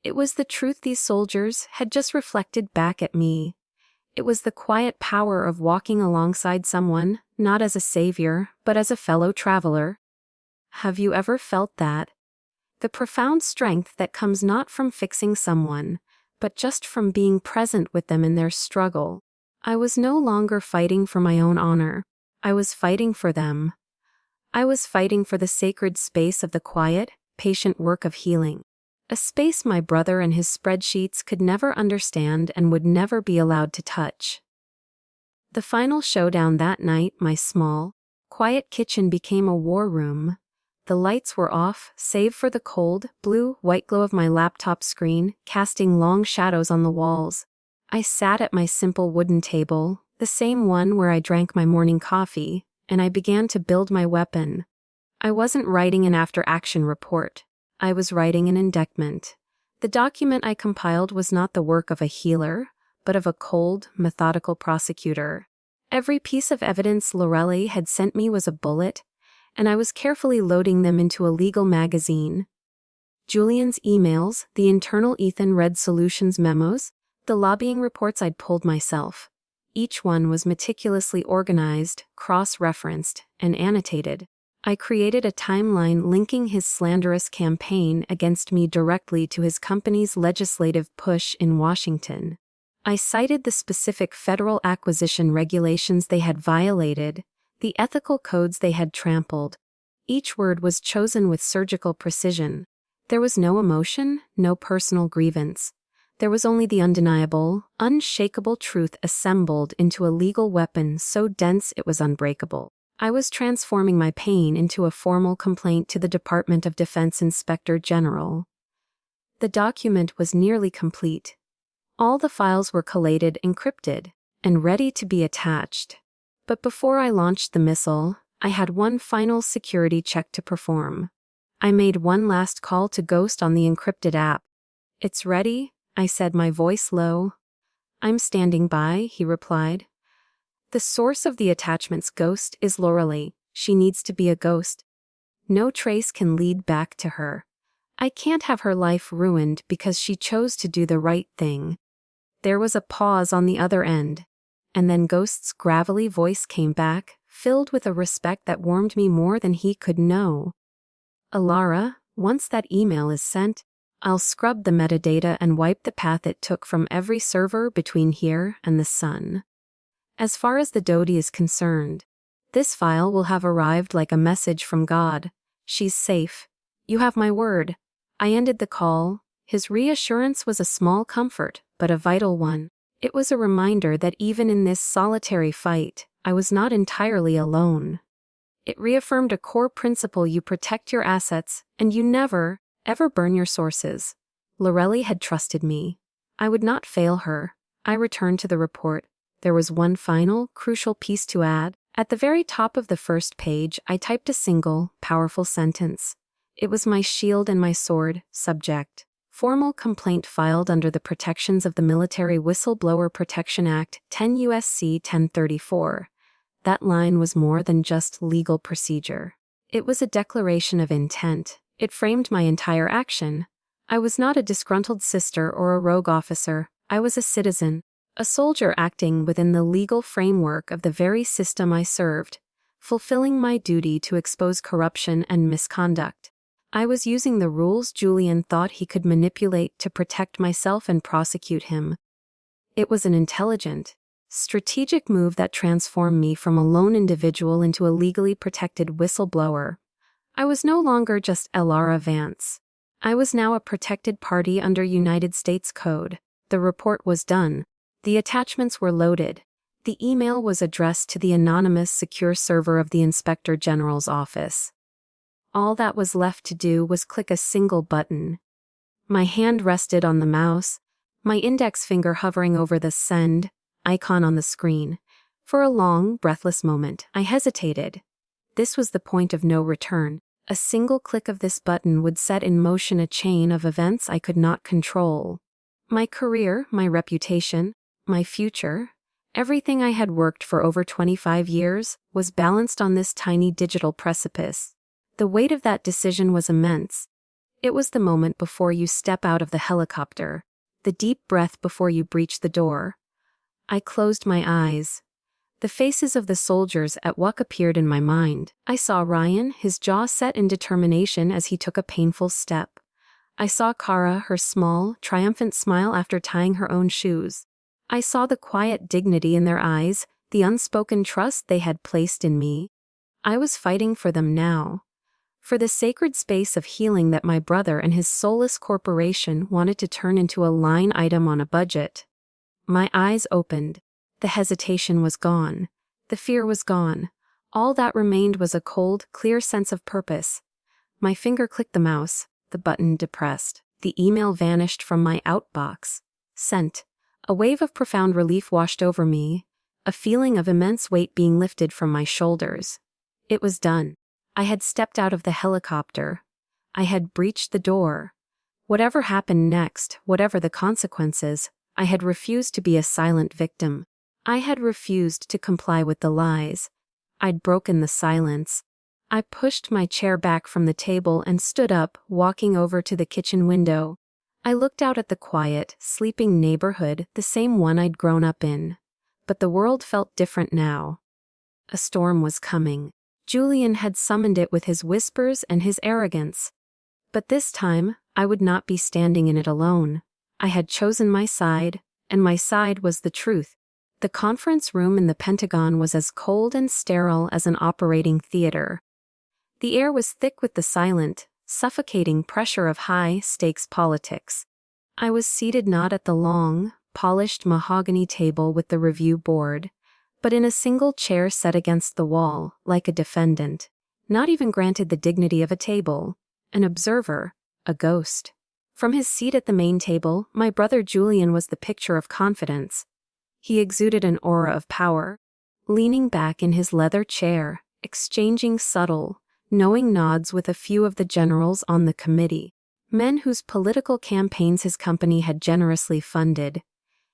[SPEAKER 1] It was the truth these soldiers had just reflected back at me. It was the quiet power of walking alongside someone, not as a savior, but as a fellow traveler. Have you ever felt that? The profound strength that comes not from fixing someone, but just from being present with them in their struggle. I was no longer fighting for my own honor. I was fighting for them. I was fighting for the sacred space of the quiet, patient work of healing. A space my brother and his spreadsheets could never understand and would never be allowed to touch. The final showdown that night, my small, quiet kitchen became a war room. The lights were off, save for the cold, blue-white glow of my laptop screen, casting long shadows on the walls. I sat at my simple wooden table, the same one where I drank my morning coffee, and I began to build my weapon. I wasn't writing an after-action report. I was writing an indictment. The document I compiled was not the work of a healer, but of a cold, methodical prosecutor. Every piece of evidence Lorelei had sent me was a bullet, and I was carefully loading them into a legal magazine. Julian's emails, the internal Ethan Red Solutions memos, the lobbying reports I'd pulled myself. Each one was meticulously organized, cross-referenced, and annotated. I created a timeline linking his slanderous campaign against me directly to his company's legislative push in Washington. I cited the specific federal acquisition regulations they had violated, the ethical codes they had trampled. Each word was chosen with surgical precision. There was no emotion, no personal grievance. There was only the undeniable, unshakable truth assembled into a legal weapon so dense it was unbreakable. I was transforming my pain into a formal complaint to the Department of Defense Inspector General. The document was nearly complete. All the files were collated, encrypted, and ready to be attached. But before I launched the missile, I had one final security check to perform. I made one last call to Ghost on the encrypted app. "It's ready," I said, my voice low. "I'm standing by," he replied. "The source of the attachment's ghost is Lorelei. She needs to be a ghost. No trace can lead back to her. I can't have her life ruined because she chose to do the right thing." There was a pause on the other end, and then Ghost's gravelly voice came back, filled with a respect that warmed me more than he could know. "Alara, once that email is sent, I'll scrub the metadata and wipe the path it took from every server between here and the sun. As far as the Dodi is concerned, this file will have arrived like a message from God. She's safe. You have my word." I ended the call. His reassurance was a small comfort, but a vital one. It was a reminder that even in this solitary fight, I was not entirely alone. It reaffirmed a core principle: you protect your assets, and you never, ever burn your sources. Lorelei had trusted me. I would not fail her. I returned to the report. There was one final, crucial piece to add. At the very top of the first page, I typed a single, powerful sentence. It was my shield and my sword. Subject: formal complaint filed under the protections of the Military Whistleblower Protection Act, 10 U.S.C. 1034. That line was more than just legal procedure. It was a declaration of intent. It framed my entire action. I was not a disgruntled sister or a rogue officer. I was a citizen, a soldier acting within the legal framework of the very system I served, fulfilling my duty to expose corruption and misconduct. I was using the rules Julian thought he could manipulate to protect myself and prosecute him. It was an intelligent, strategic move that transformed me from a lone individual into a legally protected whistleblower. I was no longer just Elara Vance. I was now a protected party under United States Code. The report was done. The attachments were loaded. The email was addressed to the anonymous secure server of the Inspector General's office. All that was left to do was click a single button. My hand rested on the mouse, my index finger hovering over the send icon on the screen. For a long, breathless moment, I hesitated. This was the point of no return. A single click of this button would set in motion a chain of events I could not control. My career, my reputation, my future, everything I had worked for over 25 years, was balanced on this tiny digital precipice. The weight of that decision was immense. It was the moment before you step out of the helicopter, the deep breath before you breach the door. I closed my eyes. The faces of the soldiers at work appeared in my mind. I saw Ryan, his jaw set in determination as he took a painful step. I saw Kara, her small, triumphant smile after tying her own shoes. I saw the quiet dignity in their eyes, the unspoken trust they had placed in me. I was fighting for them now. For the sacred space of healing that my brother and his soulless corporation wanted to turn into a line item on a budget. My eyes opened. The hesitation was gone. The fear was gone. All that remained was a cold, clear sense of purpose. My finger clicked the mouse, the button depressed. The email vanished from my outbox. Sent. A wave of profound relief washed over me, a feeling of immense weight being lifted from my shoulders. It was done. I had stepped out of the helicopter. I had breached the door. Whatever happened next, whatever the consequences, I had refused to be a silent victim. I had refused to comply with the lies. I'd broken the silence. I pushed my chair back from the table and stood up, walking over to the kitchen window. I looked out at the quiet, sleeping neighborhood, the same one I'd grown up in. But the world felt different now. A storm was coming. Julian had summoned it with his whispers and his arrogance. But this time, I would not be standing in it alone. I had chosen my side, and my side was the truth. The conference room in the Pentagon was as cold and sterile as an operating theater. The air was thick with the silent, suffocating pressure of high-stakes politics. I was seated not at the long, polished mahogany table with the review board, but in a single chair set against the wall, like a defendant, not even granted the dignity of a table, an observer, a ghost. From his seat at the main table, my brother Julian was the picture of confidence. He exuded an aura of power, leaning back in his leather chair, exchanging subtle, knowing nods with a few of the generals on the committee, men whose political campaigns his company had generously funded.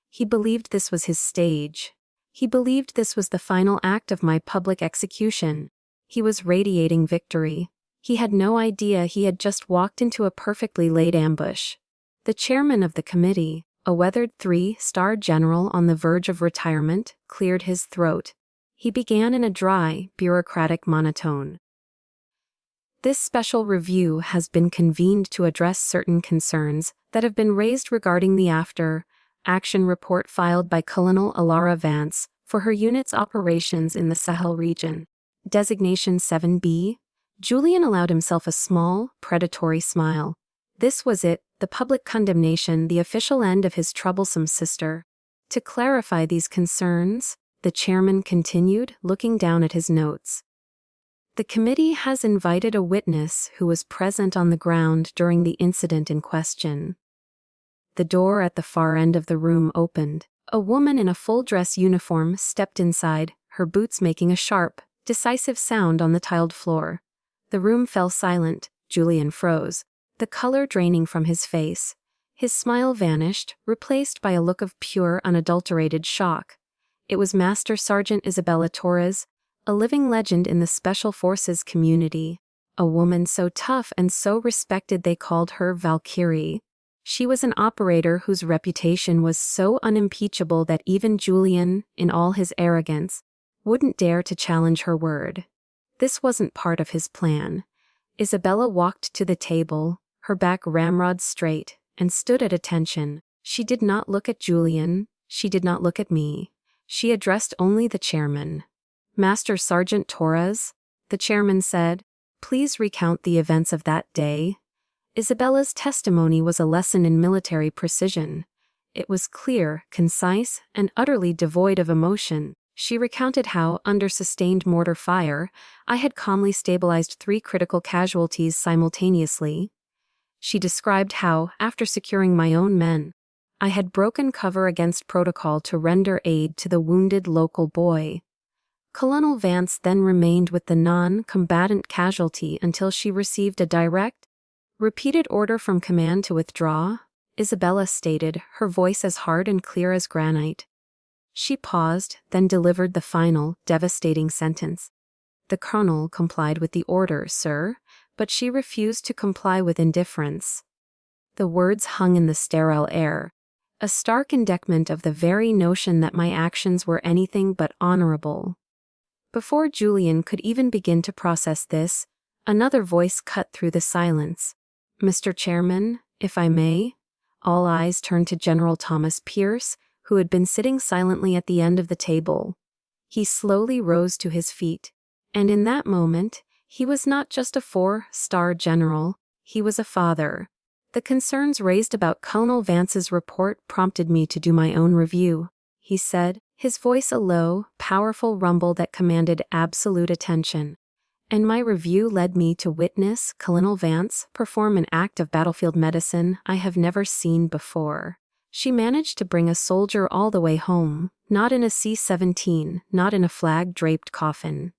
[SPEAKER 1] He believed this was his stage. He believed this was the final act of my public execution. He was radiating victory. He had no idea he had just walked into a perfectly laid ambush. The chairman of the committee, a weathered 3-star general on the verge of retirement, cleared his throat. He began in a dry, bureaucratic monotone. This special review has been convened to address certain concerns that have been raised regarding the after-action report filed by Colonel Elara Vance for her unit's operations in the Sahel region. Designation 7B. Julian allowed himself a small, predatory smile. This was it, the public condemnation, the official end of his troublesome sister. To clarify these concerns, the chairman continued, looking down at his notes. The committee has invited a witness who was present on the ground during the incident in question. The door at the far end of the room opened. A woman in a full-dress uniform stepped inside, her boots making a sharp, decisive sound on the tiled floor. The room fell silent. Julian froze, the color draining from his face. His smile vanished, replaced by a look of pure, unadulterated shock. It was Master Sergeant Isabella Torres, a living legend in the Special Forces community, a woman so tough and so respected they called her Valkyrie. She was an operator whose reputation was so unimpeachable that even Julian, in all his arrogance, wouldn't dare to challenge her word. This wasn't part of his plan. Isabella walked to the table, her back ramrod straight, and stood at attention. She did not look at Julian. She did not look at me. She addressed only the chairman. Master Sergeant Torres, the chairman said, please recount the events of that day. Isabella's testimony was a lesson in military precision. It was clear, concise, and utterly devoid of emotion. She recounted how, under sustained mortar fire, I had calmly stabilized 3 critical casualties simultaneously. She described how, after securing my own men, I had broken cover against protocol to render aid to the wounded local boy. Colonel Vance then remained with the non-combatant casualty until she received a direct, repeated order from command to withdraw, Isabella stated, her voice as hard and clear as granite. She paused, then delivered the final, devastating sentence. The colonel complied with the order, sir, but she refused to comply with indifference. The words hung in the sterile air, a stark indictment of the very notion that my actions were anything but honorable. Before Julian could even begin to process this, another voice cut through the silence. Mr. Chairman, if I may. All eyes turned to General Thomas Pierce, who had been sitting silently at the end of the table. He slowly rose to his feet, and in that moment, he was not just a 4-star general, he was a father. The concerns raised about Colonel Vance's report prompted me to do my own review, he said, his voice a low, powerful rumble that commanded absolute attention. And my review led me to witness Colonel Vance perform an act of battlefield medicine I have never seen before. She managed to bring a soldier all the way home, not in a C-17, not in a flag-draped coffin,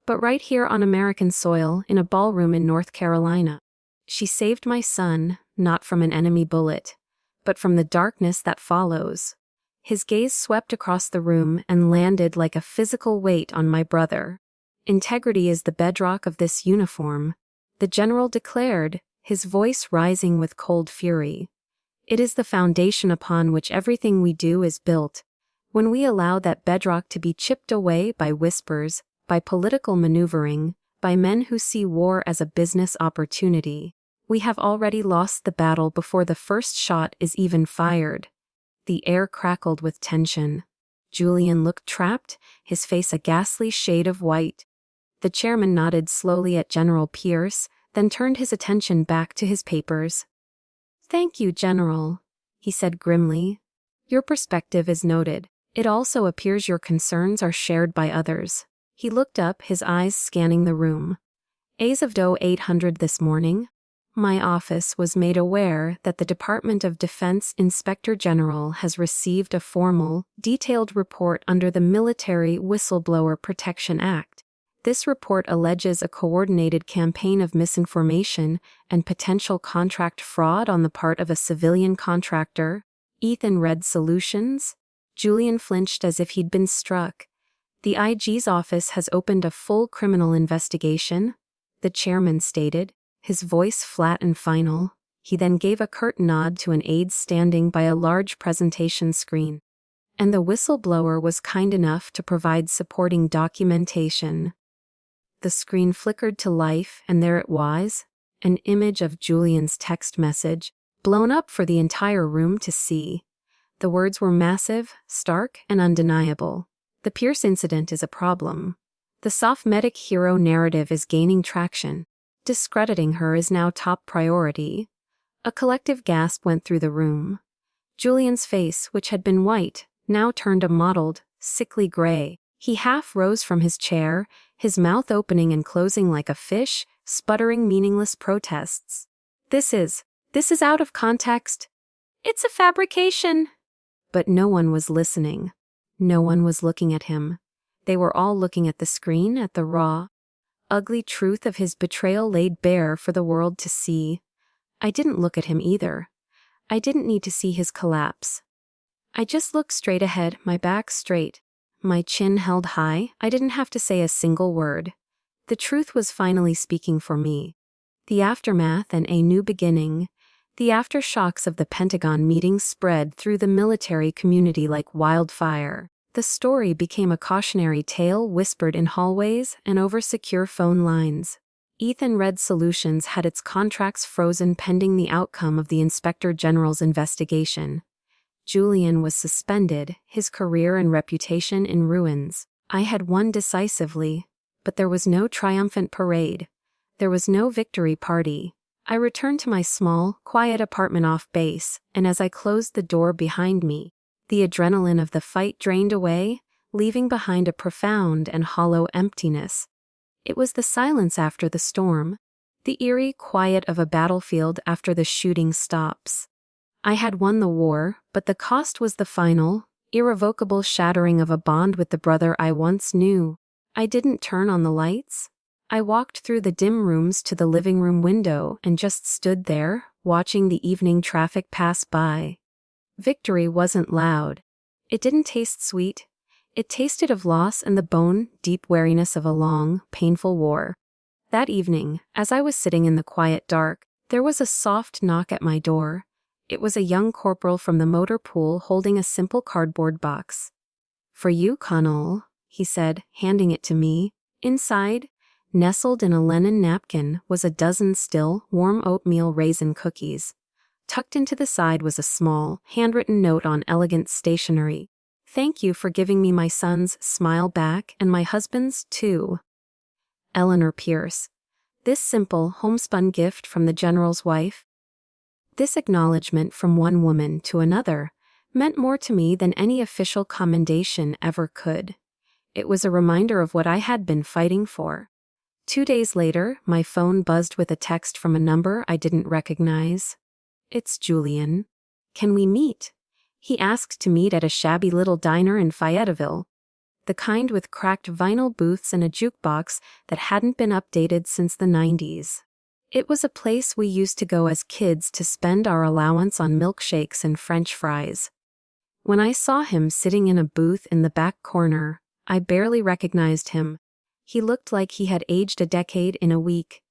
[SPEAKER 1] but right here on American soil in a ballroom in North Carolina. She saved my son, not from an enemy bullet, but from the darkness that follows. His gaze swept across the room and landed like a physical weight on my brother. Integrity is the bedrock of this uniform, the general declared, his voice rising with cold fury. It is the foundation upon which everything we do is built. When we allow that bedrock to be chipped away by whispers, by political maneuvering, by men who see war as a business opportunity, we have already lost the battle before the first shot is even fired. The air crackled with tension. Julian looked trapped, his face a ghastly shade of white. The chairman nodded slowly at General Pierce, then turned his attention back to his papers. Thank you, General, he said grimly. Your perspective is noted. It also appears your concerns are shared by others. He looked up, his eyes scanning the room. As of 800 this morning, my office was made aware that the Department of Defense Inspector General has received a formal, detailed report under the Military Whistleblower Protection Act. This report alleges a coordinated campaign of misinformation and potential contract fraud on the part of a civilian contractor, Ethan Red Solutions. Julian flinched as if he'd been struck. The IG's office has opened a full criminal investigation, the chairman stated, his voice flat and final. He then gave a curt nod to an aide standing by a large presentation screen. And the whistleblower was kind enough to provide supporting documentation. The screen flickered to life, and there it was, an image of Julian's text message, blown up for the entire room to see. The words were massive, stark, and undeniable. The Pierce incident is a problem. The soft-medic hero narrative is gaining traction. Discrediting her is now top priority. A collective gasp went through the room. Julian's face, which had been white, now turned a mottled, sickly gray. He half rose from his chair, his mouth opening and closing like a fish, sputtering meaningless protests. This is out of context. It's a fabrication. But no one was listening. No one was looking at him. They were all looking at the screen, at the raw, ugly truth of his betrayal laid bare for the world to see. I didn't look at him either. I didn't need to see his collapse. I just looked straight ahead, my back straight, my chin held high. I didn't have to say a single word. The truth was finally speaking for me. The aftermath and a new beginning. The aftershocks of the Pentagon meeting spread through the military community like wildfire. The story became a cautionary tale whispered in hallways and over secure phone lines. Ethan Red Solutions had its contracts frozen pending the outcome of the Inspector General's investigation. Julian was suspended, his career and reputation in ruins. I had won decisively, but there was no triumphant parade. There was no victory party. I returned to my small, quiet apartment off base, and as I closed the door behind me, the adrenaline of the fight drained away, leaving behind a profound and hollow emptiness. It was the silence after the storm, the eerie quiet of a battlefield after the shooting stops. I had won the war, but the cost was the final, irrevocable shattering of a bond with the brother I once knew. I didn't turn on the lights. I walked through the dim rooms to the living room window and just stood there, watching the evening traffic pass by. Victory wasn't loud. It didn't taste sweet. It tasted of loss and the bone-deep weariness of a long, painful war. That evening, as I was sitting in the quiet dark, there was a soft knock at my door. It was a young corporal from the motor pool holding a simple cardboard box. "For you, Connell," he said, handing it to me. Inside, nestled in a linen napkin, was a dozen still, warm oatmeal raisin cookies. Tucked into the side was a small, handwritten note on elegant stationery. "Thank you for giving me my son's smile back and my husband's, too. Eleanor Pierce." This simple, homespun gift from the general's wife, this acknowledgement from one woman to another, meant more to me than any official commendation ever could. It was a reminder of what I had been fighting for. 2 days later, my phone buzzed with a text from a number I didn't recognize. "It's Julian. Can we meet?" He asked to meet at a shabby little diner in Fayetteville. The kind with cracked vinyl booths and a jukebox that hadn't been updated since the 90s. It was a place we used to go as kids to spend our allowance on milkshakes and French fries. When I saw him sitting in a booth in the back corner, I barely recognized him. He looked like he had aged a decade in a week.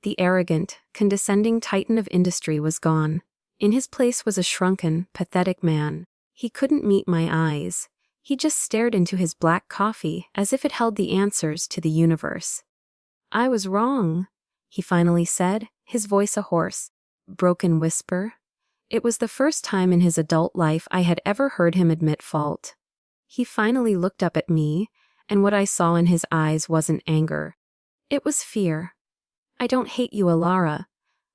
[SPEAKER 1] The arrogant, condescending titan of industry was gone. In his place was a shrunken, pathetic man. He couldn't meet my eyes. He just stared into his black coffee as if it held the answers to the universe. "I was wrong," he finally said, his voice a hoarse, broken whisper. It was the first time in his adult life I had ever heard him admit fault. He finally looked up at me, and what I saw in his eyes wasn't anger. It was fear. "I don't hate you, Alara.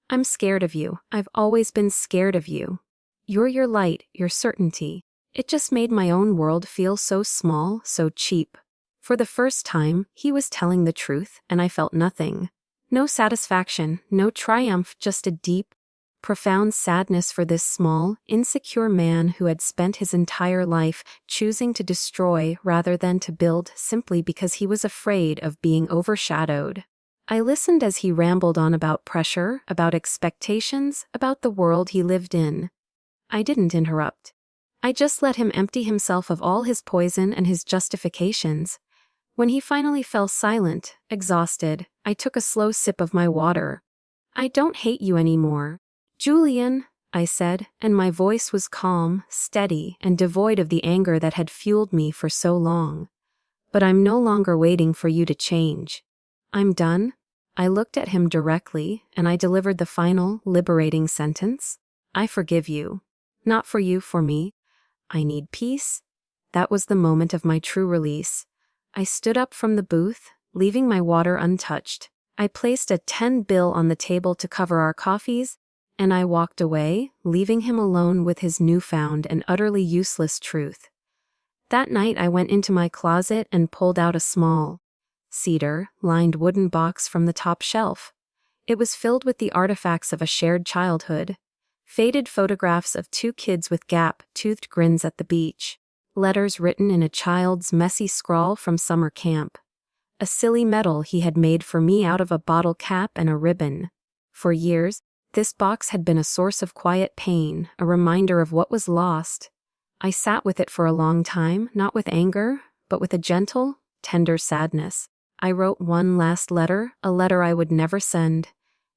[SPEAKER 1] I'm scared of you. I've always been scared of you. You're your light, your certainty." It just made my own world feel so small, so cheap. For the first time, he was telling the truth, and I felt nothing. No satisfaction, no triumph, just a deep, profound sadness for this small, insecure man who had spent his entire life choosing to destroy rather than to build simply because he was afraid of being overshadowed. I listened as he rambled on about pressure, about expectations, about the world he lived in. I didn't interrupt. I just let him empty himself of all his poison and his justifications. When he finally fell silent, exhausted, I took a slow sip of my water. "I don't hate you anymore, Julian," I said, and my voice was calm, steady, and devoid of the anger that had fueled me for so long. "But I'm no longer waiting for you to change. I'm done." I looked at him directly, and I delivered the final, liberating sentence. "I forgive you. Not for you, for me. I need peace." That was the moment of my true release. I stood up from the booth, leaving my water untouched. I placed a 10 bill on the table to cover our coffees, and I walked away, leaving him alone with his newfound and utterly useless truth. That night I went into my closet and pulled out a small, cedar-lined wooden box from the top shelf. It was filled with the artifacts of a shared childhood. Faded photographs of 2 kids with gap-toothed grins at the beach. Letters written in a child's messy scrawl from summer camp. A silly medal he had made for me out of a bottle cap and a ribbon. For years, this box had been a source of quiet pain, a reminder of what was lost. I sat with it for a long time, not with anger, but with a gentle, tender sadness. I wrote one last letter, a letter I would never send.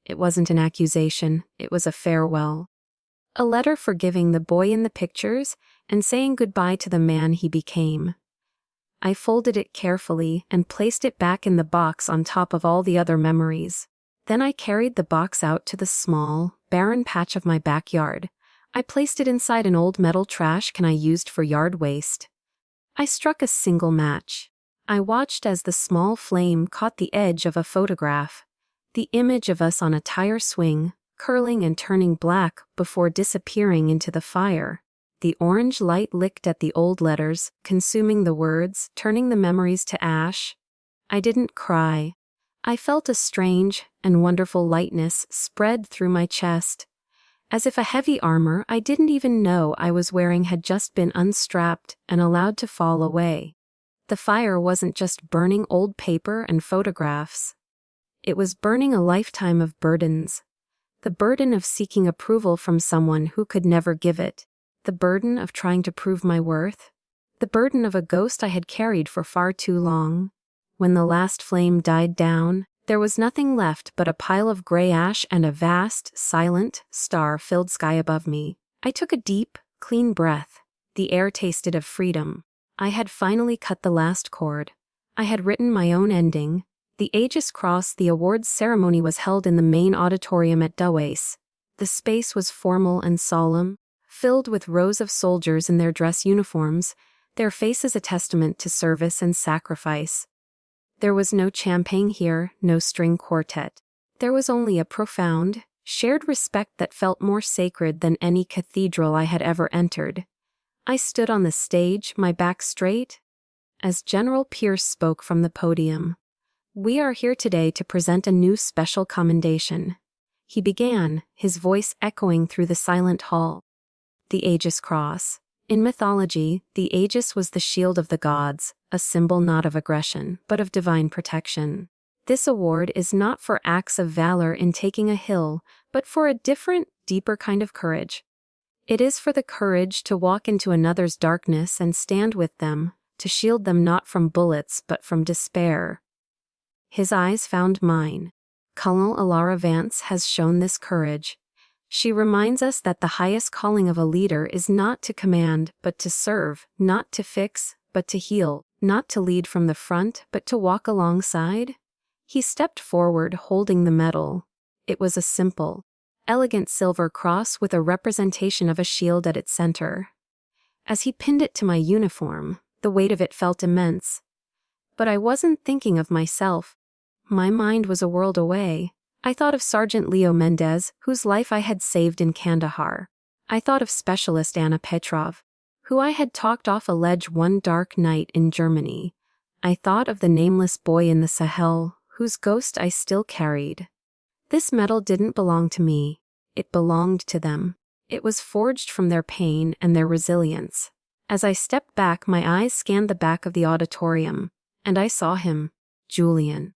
[SPEAKER 1] It wasn't an accusation, it was a farewell. A letter forgiving the boy in the pictures and saying goodbye to the man he became. I folded it carefully and placed it back in the box on top of all the other memories. Then I carried the box out to the small, barren patch of my backyard. I placed it inside an old metal trash can I used for yard waste. I struck a single match. I watched as the small flame caught the edge of a photograph, the image of us on a tire swing, curling and turning black before disappearing into the fire. The orange light licked at the old letters, consuming the words, turning the memories to ash. I didn't cry. I felt a strange and wonderful lightness spread through my chest, as if a heavy armor I didn't even know I was wearing had just been unstrapped and allowed to fall away. The fire wasn't just burning old paper and photographs. It was burning a lifetime of burdens. The burden of seeking approval from someone who could never give it. The burden of trying to prove my worth. The burden of a ghost I had carried for far too long. When the last flame died down, there was nothing left but a pile of gray ash and a vast, silent, star-filled sky above me. I took a deep, clean breath. The air tasted of freedom. I had finally cut the last cord. I had written my own ending. The Aegis Cross, the awards ceremony, was held in the main auditorium at Dawes. The space was formal and solemn, filled with rows of soldiers in their dress uniforms, their faces a testament to service and sacrifice. There was no champagne here, no string quartet. There was only a profound, shared respect that felt more sacred than any cathedral I had ever entered. I stood on the stage, my back straight, as General Pierce spoke from the podium. "We are here today to present a new special commendation," he began, his voice echoing through the silent hall. The Aegis Cross. In mythology, the Aegis was the shield of the gods, a symbol not of aggression, but of divine protection. This award is not for acts of valor in taking a hill, but for a different, deeper kind of courage. It is for the courage to walk into another's darkness and stand with them, to shield them not from bullets but from despair. His eyes found mine. Colonel Alara Vance has shown this courage. She reminds us that the highest calling of a leader is not to command, but to serve, not to fix, but to heal, not to lead from the front, but to walk alongside. He stepped forward holding the medal. It was a simple, elegant silver cross with a representation of a shield at its center. As he pinned it to my uniform, the weight of it felt immense. But I wasn't thinking of myself. My mind was a world away. I thought of Sergeant Leo Mendez, whose life I had saved in Kandahar. I thought of Specialist Anna Petrov, who I had talked off a ledge one dark night in Germany. I thought of the nameless boy in the Sahel, whose ghost I still carried. This medal didn't belong to me. It belonged to them. It was forged from their pain and their resilience. As I stepped back, my eyes scanned the back of the auditorium, and I saw him, Julian.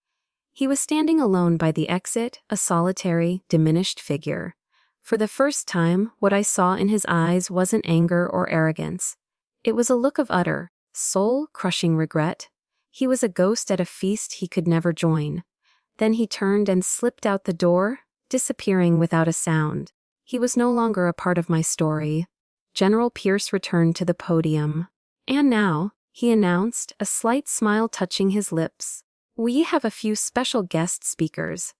[SPEAKER 1] He was standing alone by the exit, a solitary, diminished figure. For the first time, what I saw in his eyes wasn't anger or arrogance. It was a look of utter, soul-crushing regret. He was a ghost at a feast he could never join. Then he turned and slipped out the door, disappearing without a sound. He was no longer a part of my story. General Pierce returned to the podium. "And now," he announced, a slight smile touching his lips, "we have a few special guest speakers."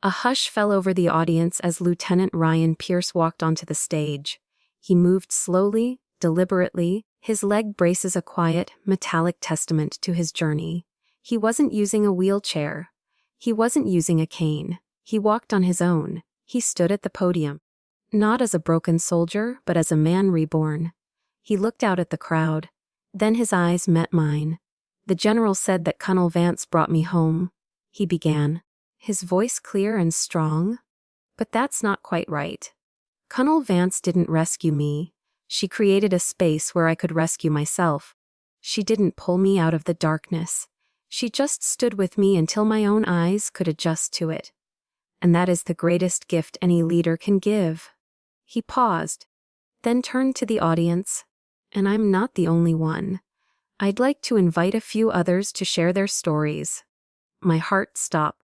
[SPEAKER 1] A hush fell over the audience as Lieutenant Ryan Pierce walked onto the stage. He moved slowly, deliberately, his leg braces a quiet, metallic testament to his journey. He wasn't using a wheelchair. He wasn't using a cane. He walked on his own. He stood at the podium. Not as a broken soldier, but as a man reborn. He looked out at the crowd. Then his eyes met mine. "The general said that Colonel Vance brought me home," he began, his voice clear and strong. "But that's not quite right. Colonel Vance didn't rescue me. She created a space where I could rescue myself. She didn't pull me out of the darkness. She just stood with me until my own eyes could adjust to it. And that is the greatest gift any leader can give." He paused, then turned to the audience. "And I'm not the only one. I'd like to invite a few others to share their stories." My heart stopped.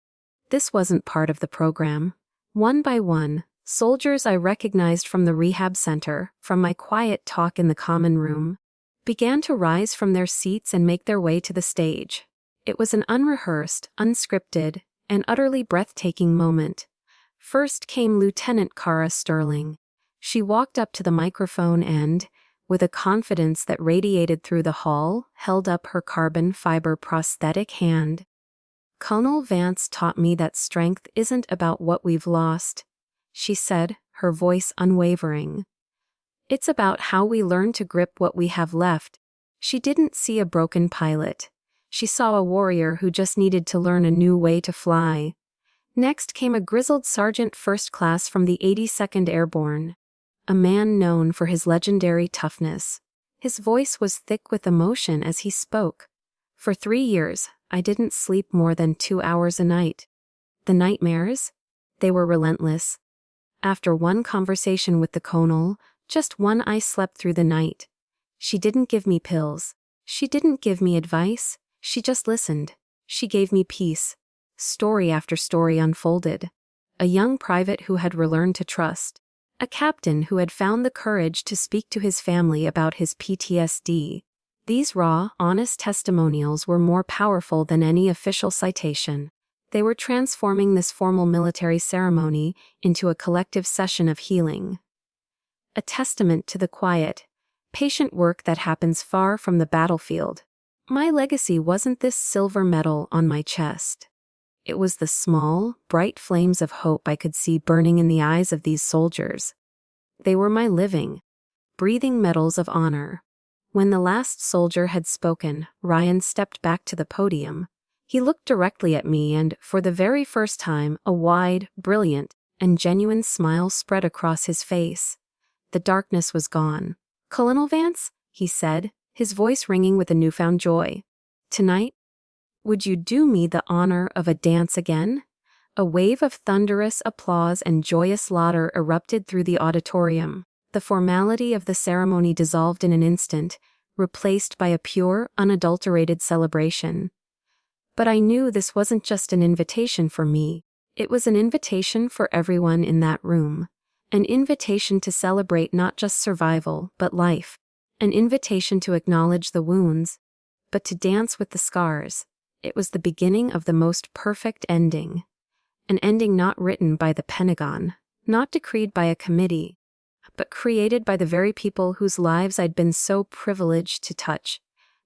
[SPEAKER 1] This wasn't part of the program. One by one, soldiers I recognized from the rehab center, from my quiet talk in the common room, began to rise from their seats and make their way to the stage. It was an unrehearsed, unscripted, and utterly breathtaking moment. First came Lieutenant Cara Sterling. She walked up to the microphone and, with a confidence that radiated through the hall, held up her carbon fiber prosthetic hand. "Colonel Vance taught me that strength isn't about what we've lost," she said, her voice unwavering. "It's about how we learn to grip what we have left." She didn't see a broken pilot. She saw a warrior who just needed to learn a new way to fly. Next came a grizzled sergeant first class from the 82nd Airborne, a man known for his legendary toughness. His voice was thick with emotion as he spoke. "For 3 years, I didn't sleep more than 2 hours a night. The nightmares? They were relentless. After one conversation with the colonel, just one, I slept through the night. She didn't give me pills. She didn't give me advice. She just listened. She gave me peace." Story after story unfolded. A young private who had relearned to trust. A captain who had found the courage to speak to his family about his PTSD. These raw, honest testimonials were more powerful than any official citation. They were transforming this formal military ceremony into a collective session of healing. A testament to the quiet, patient work that happens far from the battlefield. My legacy wasn't this silver medal on my chest. It was the small, bright flames of hope I could see burning in the eyes of these soldiers. They were my living, breathing medals of honor. When the last soldier had spoken, Ryan stepped back to the podium. He looked directly at me and, for the very first time, a wide, brilliant, and genuine smile spread across his face. The darkness was gone. "Colonel Vance," he said, his voice ringing with a newfound joy. "Tonight, would you do me the honor of a dance again?" A wave of thunderous applause and joyous laughter erupted through the auditorium. The formality of the ceremony dissolved in an instant, replaced by a pure, unadulterated celebration. But I knew this wasn't just an invitation for me. It was an invitation for everyone in that room. An invitation to celebrate not just survival, but life. An invitation to acknowledge the wounds, but to dance with the scars. It was the beginning of the most perfect ending. An ending not written by the Pentagon, not decreed by a committee, but created by the very people whose lives I'd been so privileged to touch.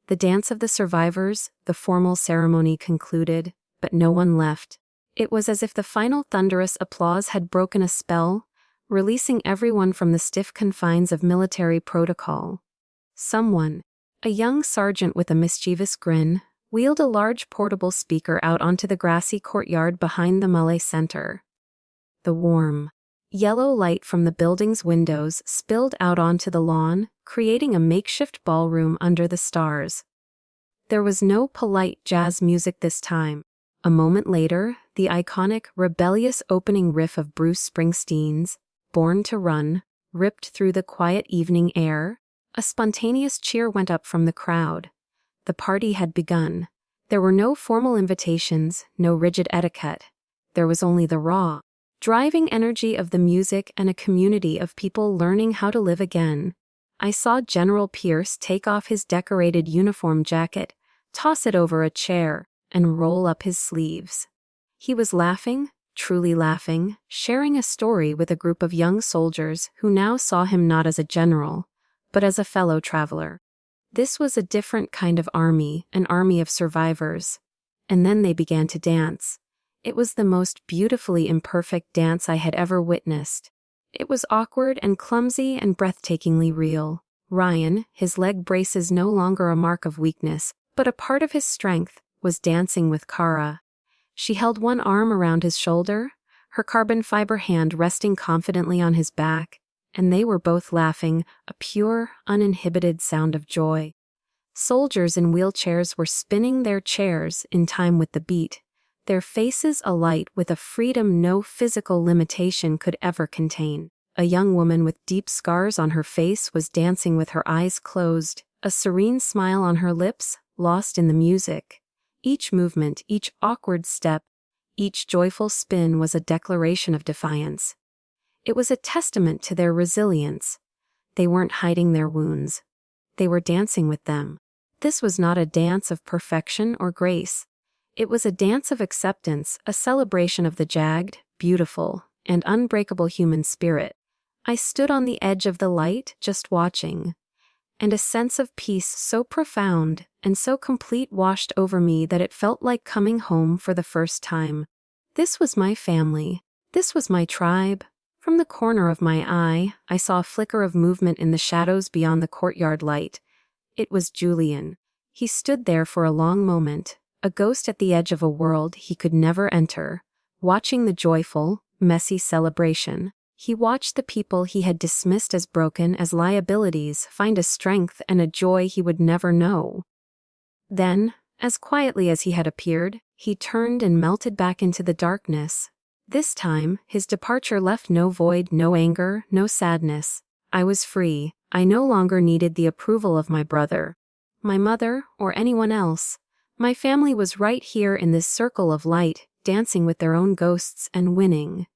[SPEAKER 1] The dance of the survivors, the formal ceremony concluded, but no one left. It was as if the final thunderous applause had broken a spell, releasing everyone from the stiff confines of military protocol. Someone, a young sergeant with a mischievous grin, wheeled a large portable speaker out onto the grassy courtyard behind the Malay Center. The warm, yellow light from the building's windows spilled out onto the lawn, creating a makeshift ballroom under the stars. There was no polite jazz music this time. A moment later, the iconic, rebellious opening riff of Bruce Springsteen's "Born to Run" ripped through the quiet evening air. A spontaneous cheer went up from the crowd. The party had begun. There were no formal invitations, no rigid etiquette. There was only the raw, driving energy of the music and a community of people learning how to live again. I saw General Pierce take off his decorated uniform jacket, toss it over a chair, and roll up his sleeves. He was laughing, truly laughing, sharing a story with a group of young soldiers who now saw him not as a general, but as a fellow traveler. This was a different kind of army, an army of survivors. And then they began to dance. It was the most beautifully imperfect dance I had ever witnessed. It was awkward and clumsy and breathtakingly real. Ryan, his leg braces no longer a mark of weakness, but a part of his strength, was dancing with Kara. She held one arm around his shoulder, her carbon fiber hand resting confidently on his back, and they were both laughing, a pure, uninhibited sound of joy. Soldiers in wheelchairs were spinning their chairs in time with the beat, their faces alight with a freedom no physical limitation could ever contain. A young woman with deep scars on her face was dancing with her eyes closed, a serene smile on her lips, lost in the music. Each movement, each awkward step, each joyful spin was a declaration of defiance. It was a testament to their resilience. They weren't hiding their wounds. They were dancing with them. This was not a dance of perfection or grace. It was a dance of acceptance, a celebration of the jagged, beautiful, and unbreakable human spirit. I stood on the edge of the light, just watching, and a sense of peace so profound and so complete washed over me that it felt like coming home for the first time. This was my family. This was my tribe. From the corner of my eye, I saw a flicker of movement in the shadows beyond the courtyard light. It was Julian. He stood there for a long moment, a ghost at the edge of a world he could never enter, watching the joyful, messy celebration. He watched the people he had dismissed as broken, as liabilities, find a strength and a joy he would never know. Then, as quietly as he had appeared, he turned and melted back into the darkness. This time, his departure left no void, no anger, no sadness. I was free. I no longer needed the approval of my brother, my mother, or anyone else. My family was right here in this circle of light, dancing with their own ghosts and winning.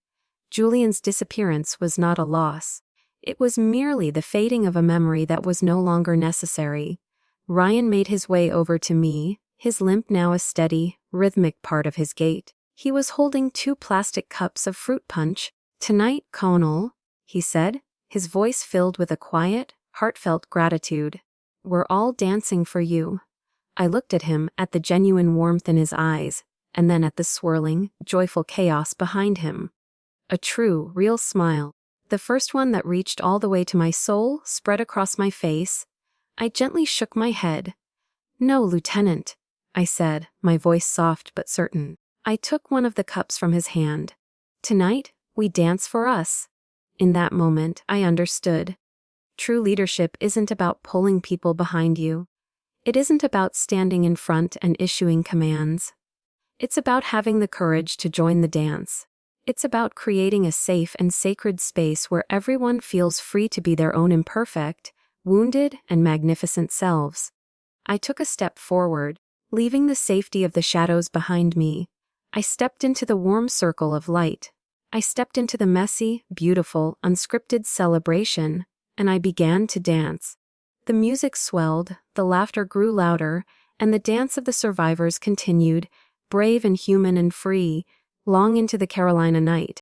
[SPEAKER 1] Julian's disappearance was not a loss. It was merely the fading of a memory that was no longer necessary. Ryan made his way over to me, his limp now a steady, rhythmic part of his gait. He was holding 2 plastic cups of fruit punch. "Tonight, Conal," he said, his voice filled with a quiet, heartfelt gratitude. "We're all dancing for you." I looked at him, at the genuine warmth in his eyes, and then at the swirling, joyful chaos behind him. A true, real smile, the first one that reached all the way to my soul, spread across my face. I gently shook my head. "No, Lieutenant," I said, my voice soft but certain. I took one of the cups from his hand. "Tonight, we dance for us." In that moment, I understood. True leadership isn't about pulling people behind you. It isn't about standing in front and issuing commands. It's about having the courage to join the dance. It's about creating a safe and sacred space where everyone feels free to be their own imperfect, wounded, and magnificent selves. I took a step forward, leaving the safety of the shadows behind me. I stepped into the warm circle of light. I stepped into the messy, beautiful, unscripted celebration, and I began to dance. The music swelled, the laughter grew louder, and the dance of the survivors continued, brave and human and free, long into the Carolina night.